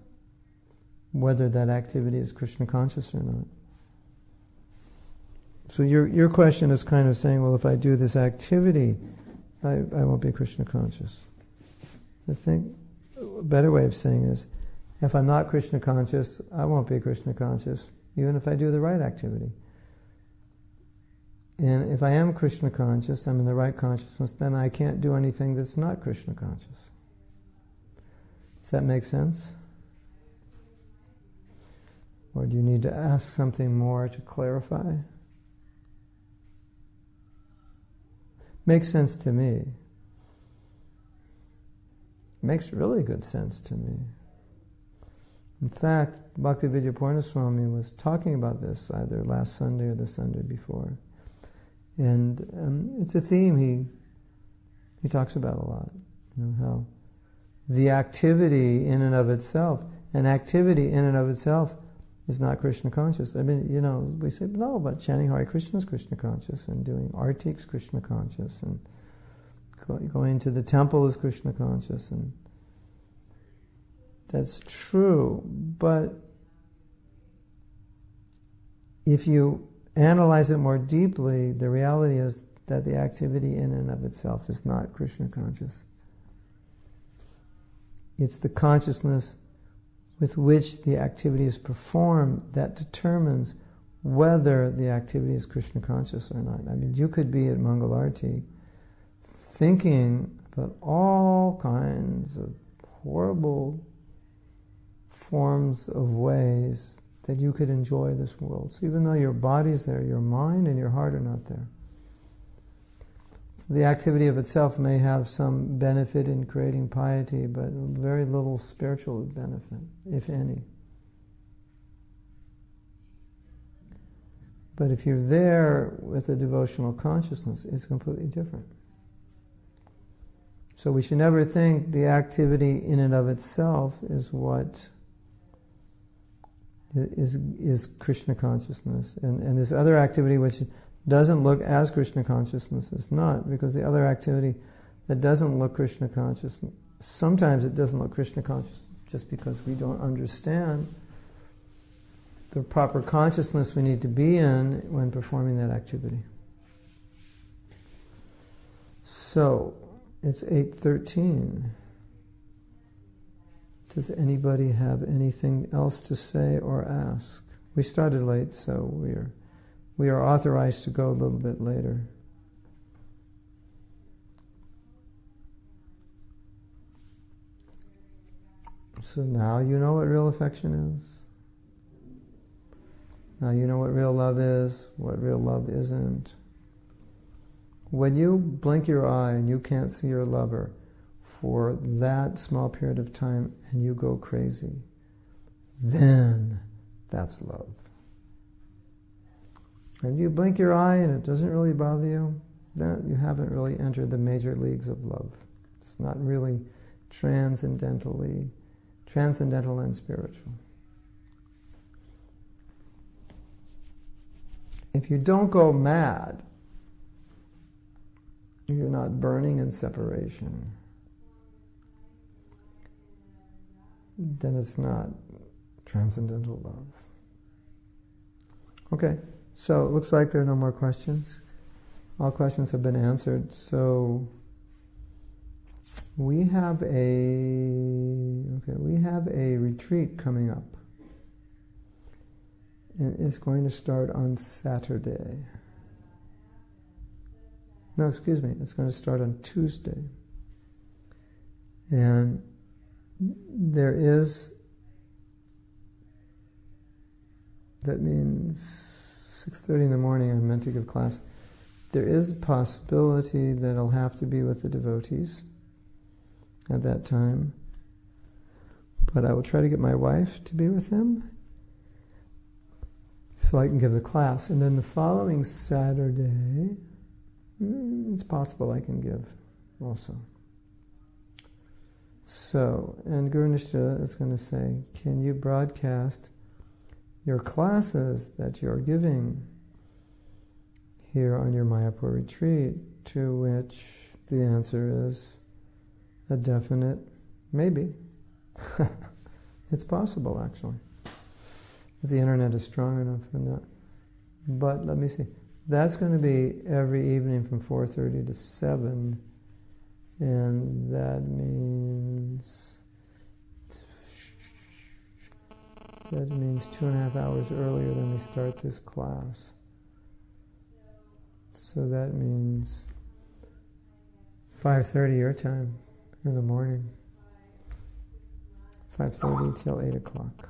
whether that activity is Krishna conscious or not. So your question is kind of saying, well, if I do this activity, I won't be Krishna conscious. I think a better way of saying is, if I'm not Krishna conscious, I won't be Krishna conscious, even if I do the right activity. And if I am Krishna conscious, I'm in the right consciousness, then I can't do anything that's not Krishna conscious. Does that make sense? Or do you need to ask something more to clarify? Makes sense to me. Makes really good sense to me. In fact, Bhaktivedanta Purna Swami was talking about this either last Sunday or the Sunday before. And it's a theme he talks about a lot. How the activity in and of itself, an activity in and of itself is not Krishna conscious. I mean, we say, no, but chanting Hare Krishna is Krishna conscious, and doing arti is Krishna conscious, and going to the temple is Krishna conscious, and that's true. But if you analyze it more deeply, the reality is that the activity in and of itself is not Krishna conscious. It's the consciousness with which the activity is performed that determines whether the activity is Krishna conscious or not. I mean, you could be at Mangalarti thinking about all kinds of horrible forms of ways that you could enjoy this world. So even though your body's there, your mind and your heart are not there. So the activity of itself may have some benefit in creating piety, but very little spiritual benefit, if any. But if you're there with a devotional consciousness, it's completely different. So we should never think the activity in and of itself is what is Krishna consciousness. And this other activity which doesn't look as Krishna consciousness is not, because the other activity that doesn't look Krishna conscious, sometimes it doesn't look Krishna conscious just because we don't understand the proper consciousness we need to be in when performing that activity. So, it's 8:13. Does anybody have anything else to say or ask? We started late, so we are authorized to go a little bit later. So now you know what real affection is. Now you know what real love is, what real love isn't. When you blink your eye and you can't see your lover for that small period of time and you go crazy, then that's love. And you blink your eye and it doesn't really bother you, then you haven't really entered the major leagues of love. It's not really transcendental and spiritual. If you don't go mad, you're not burning in separation, then it's not transcendental love. Okay, so it looks like there are no more questions. All questions have been answered. So we have a retreat coming up. And it's going to start on Saturday. No, excuse me, it's going to start on Tuesday. And that means 6:30 in the morning I'm meant to give class. There is a possibility that I'll have to be with the devotees at that time. But I will try to get my wife to be with them so I can give the class. And then the following Saturday, it's possible I can give also. So, and Guru Nishta is going to say, can you broadcast your classes that you're giving here on your Mayapur retreat? To which the answer is a definite maybe. It's possible, actually, if the internet is strong enough for that. But let me see. That's going to be every evening from 4:30 to 7, and that means 2.5 hours earlier than we start this class. So that means 5:30 your time in the morning. 5:30 till 8 o'clock.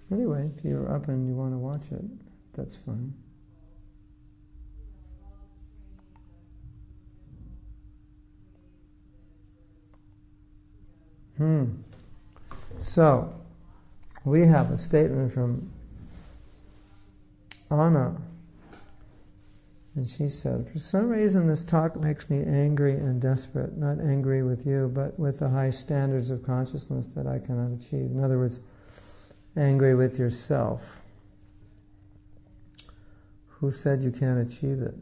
Anyway, if you're up and you want to watch it, that's fine. So, we have a statement from Anna, and she said, "For some reason this talk makes me angry and desperate, not angry with you, but with the high standards of consciousness that I cannot achieve." In other words, angry with yourself. Who said you can't achieve it?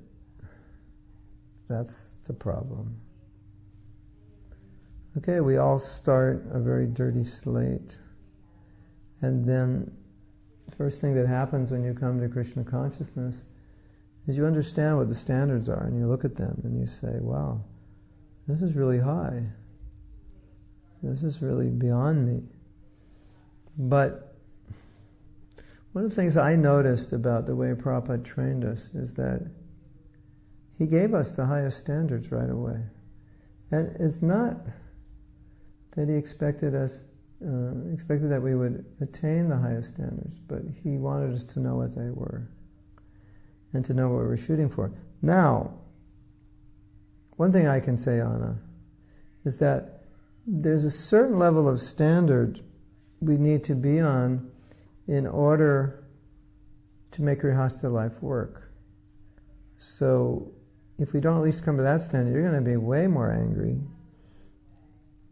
That's the problem. Okay, we all start a very dirty slate. And then the first thing that happens when you come to Krishna consciousness is you understand what the standards are, and you look at them and you say, wow, this is really high. This is really beyond me. But one of the things I noticed about the way Prabhupada trained us is that he gave us the highest standards right away. And it's not that he expected that we would attain the highest standards, but he wanted us to know what they were and to know what we were shooting for. Now, one thing I can say, Anna, is that there's a certain level of standard we need to be on in order to make Grihastha life work. So, if we don't at least come to that standard, you're going to be way more angry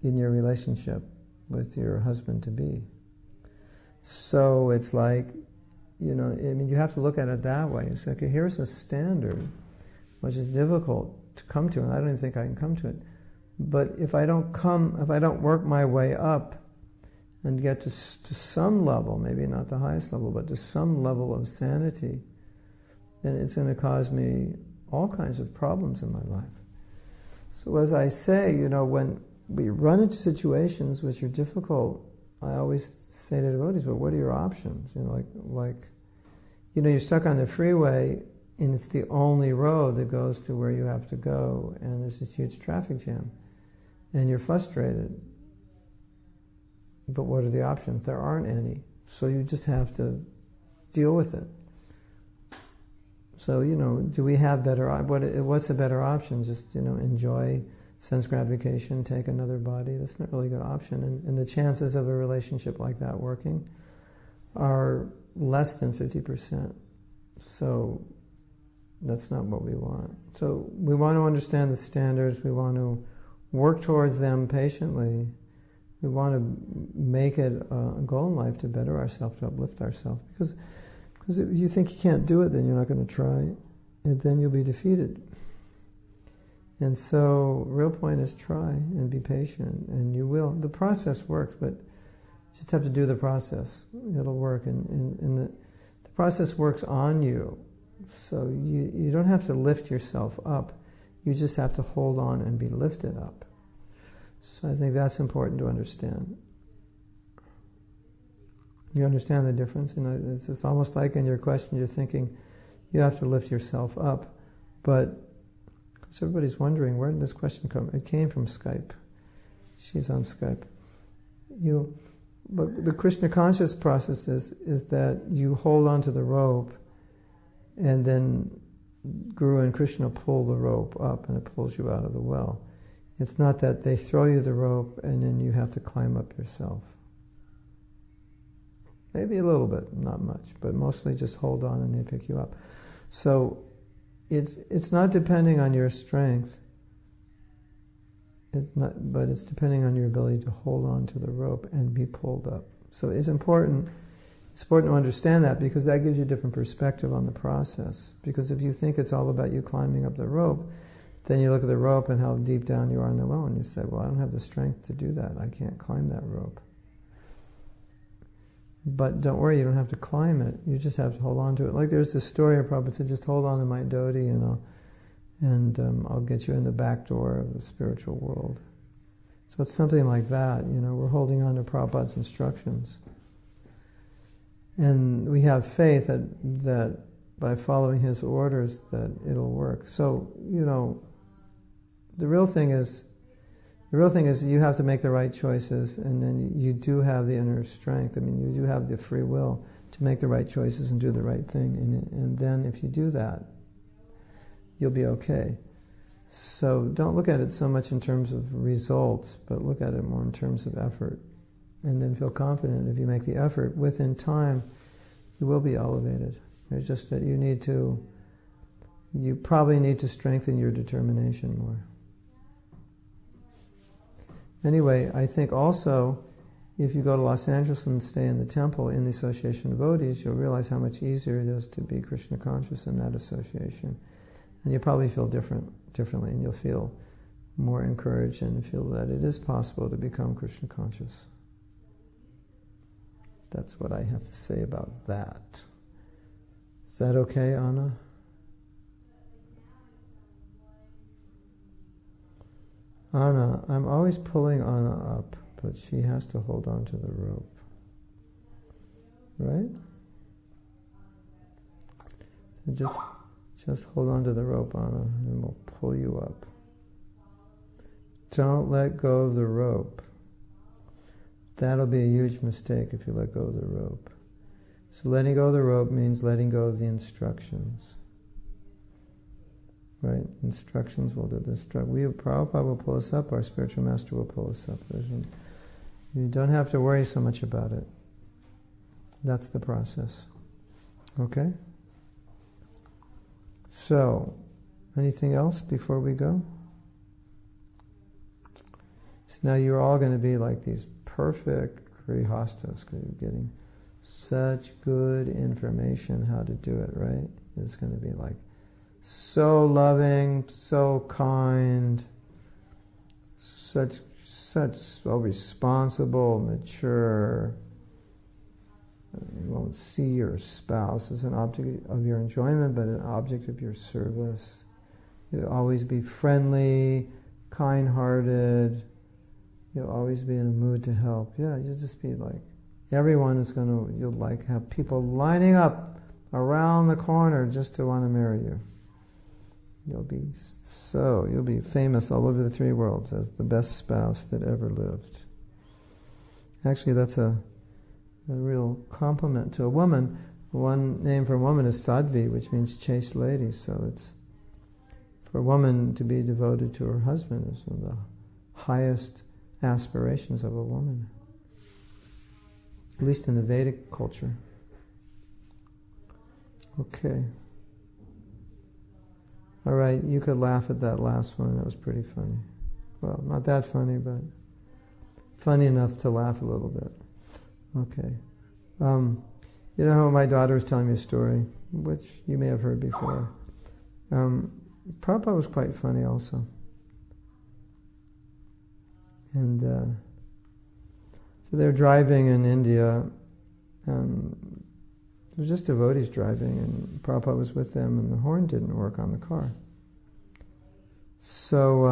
in your relationship with your husband-to-be. So it's like, you have to look at it that way. It's like, okay, here's a standard, which is difficult to come to, and I don't even think I can come to it. But if I don't work my way up and get to some level, maybe not the highest level, but to some level of sanity, then it's going to cause me all kinds of problems in my life. So as I say, when we run into situations which are difficult, I always say to devotees, but what are your options? You're stuck on the freeway and it's the only road that goes to where you have to go, and there's this huge traffic jam, and you're frustrated. But what are the options? There aren't any. So you just have to deal with it. So, do we have what's a better option? Just, enjoy sense gratification, take another body? That's not really a good option. And the chances of a relationship like that working are less than 50%. So that's not what we want. So we want to understand the standards. We want to work towards them patiently. We want to make it a goal in life to better ourselves, to uplift ourselves. Because if you think you can't do it, then you're not going to try, and then you'll be defeated. And so, real point is try and be patient, and you will. The process works, but you just have to do the process. It'll work, and the process works on you. So you don't have to lift yourself up. You just have to hold on and be lifted up. So I think that's important to understand. You understand the difference? It's almost like in your question you're thinking you have to lift yourself up, but so everybody's wondering, where did this question come? It came from Skype. She's on Skype. But the Krishna conscious process is that you hold on to the rope, and then Guru and Krishna pull the rope up, and it pulls you out of the well. It's not that they throw you the rope and then you have to climb up yourself. Maybe a little bit, not much, but mostly just hold on and they pick you up. So it's not depending on your strength. But it's depending on your ability to hold on to the rope and be pulled up. So it's important to understand that, because that gives you a different perspective on the process. Because if you think it's all about you climbing up the rope, then you look at the rope and how deep down you are in the well, and you say, well, I don't have the strength to do that. I can't climb that rope. But don't worry, you don't have to climb it. You just have to hold on to it. Like there's this story of Prabhupada said, just hold on to my dhoti and I'll get you in the back door of the spiritual world. So it's something like that. We're holding on to Prabhupada's instructions. And we have faith that by following his orders that it'll work. So, the real thing is you have to make the right choices, and then you do have the inner strength. I mean, you do have the free will to make the right choices and do the right thing. And then if you do that, you'll be okay. So don't look at it so much in terms of results, but look at it more in terms of effort. And then feel confident if you make the effort, within time, you will be elevated. It's just that you probably need to strengthen your determination more. Anyway, I think also, if you go to Los Angeles and stay in the temple in the Association of Devotees, you'll realize how much easier it is to be Krishna conscious in that association. And you'll probably feel differently, and you'll feel more encouraged and feel that it is possible to become Krishna conscious. That's what I have to say about that. Is that okay, Anna? Anna, I'm always pulling Anna up, but she has to hold on to the rope. Right? So just hold on to the rope, Anna, and we'll pull you up. Don't let go of the rope. That'll be a huge mistake if you let go of the rope. So letting go of the rope means letting go of the instructions. Right? Instructions will do this. Prabhupada will pull us up, our spiritual master will pull us up. You don't have to worry so much about it. That's the process. Okay? So, anything else before we go? So now you're all going to be like these perfect grihastas, because you're getting such good information how to do it, right? It's going to be like so loving, so kind, such responsible, mature. You won't see your spouse as an object of your enjoyment, but an object of your service. You'll always be friendly, kind-hearted. You'll always be in a mood to help. Yeah, you'll just be like, you'll like have people lining up around the corner just to want to marry you. You'll be famous all over the three worlds as the best spouse that ever lived. Actually, that's a real compliment to a woman. One name for a woman is Sadhvi, which means chaste lady. So it's for a woman to be devoted to her husband is one of the highest aspirations of a woman, at least in the Vedic culture. Okay. All right, you could laugh at that last one. That was pretty funny. Well, not that funny, but funny enough to laugh a little bit. Okay. You know how my daughter was telling me a story, which you may have heard before. Prabhupada was quite funny also. And so they were driving in India, and it was just devotees driving, and Prabhupada was with them, and the horn didn't work on the car. So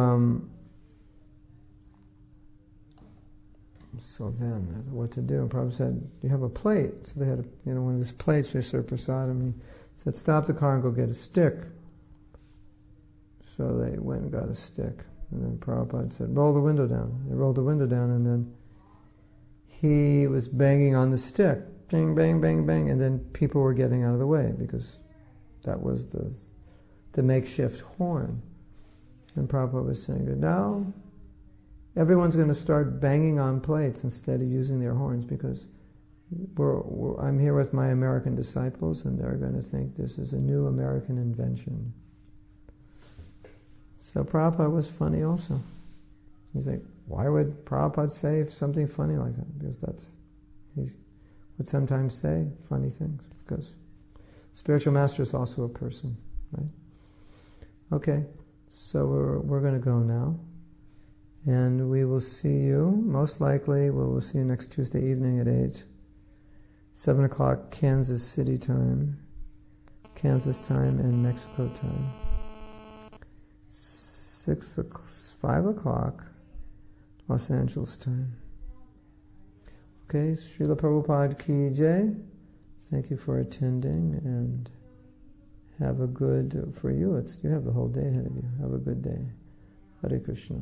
then, what to do? And Prabhupada said, "Do you have a plate?" So they had one of his plates, they served prasadam, and he said, "Stop the car and go get a stick." So they went and got a stick. And then Prabhupada said, "Roll the window down." They rolled the window down, and then he was banging on the stick. Bang, bang, bang, bang. And then people were getting out of the way because that was the makeshift horn. And Prabhupada was saying that now everyone's going to start banging on plates instead of using their horns, because I'm here with my American disciples, and they're going to think this is a new American invention. So Prabhupada was funny also. He's like, why would Prabhupada say something funny like that? Because he would sometimes say funny things, because spiritual master is also a person, right? Okay, so we're going to go now. And we will see you, most likely, we will see you next Tuesday evening at 8, 7 o'clock Kansas City time, Kansas time, and Mexico time. 5 o'clock Los Angeles time. Okay, Srila Prabhupada Ki Jai. Thank you for attending, and have a good, for you, you have the whole day ahead of you. Have a good day. Hare Krishna.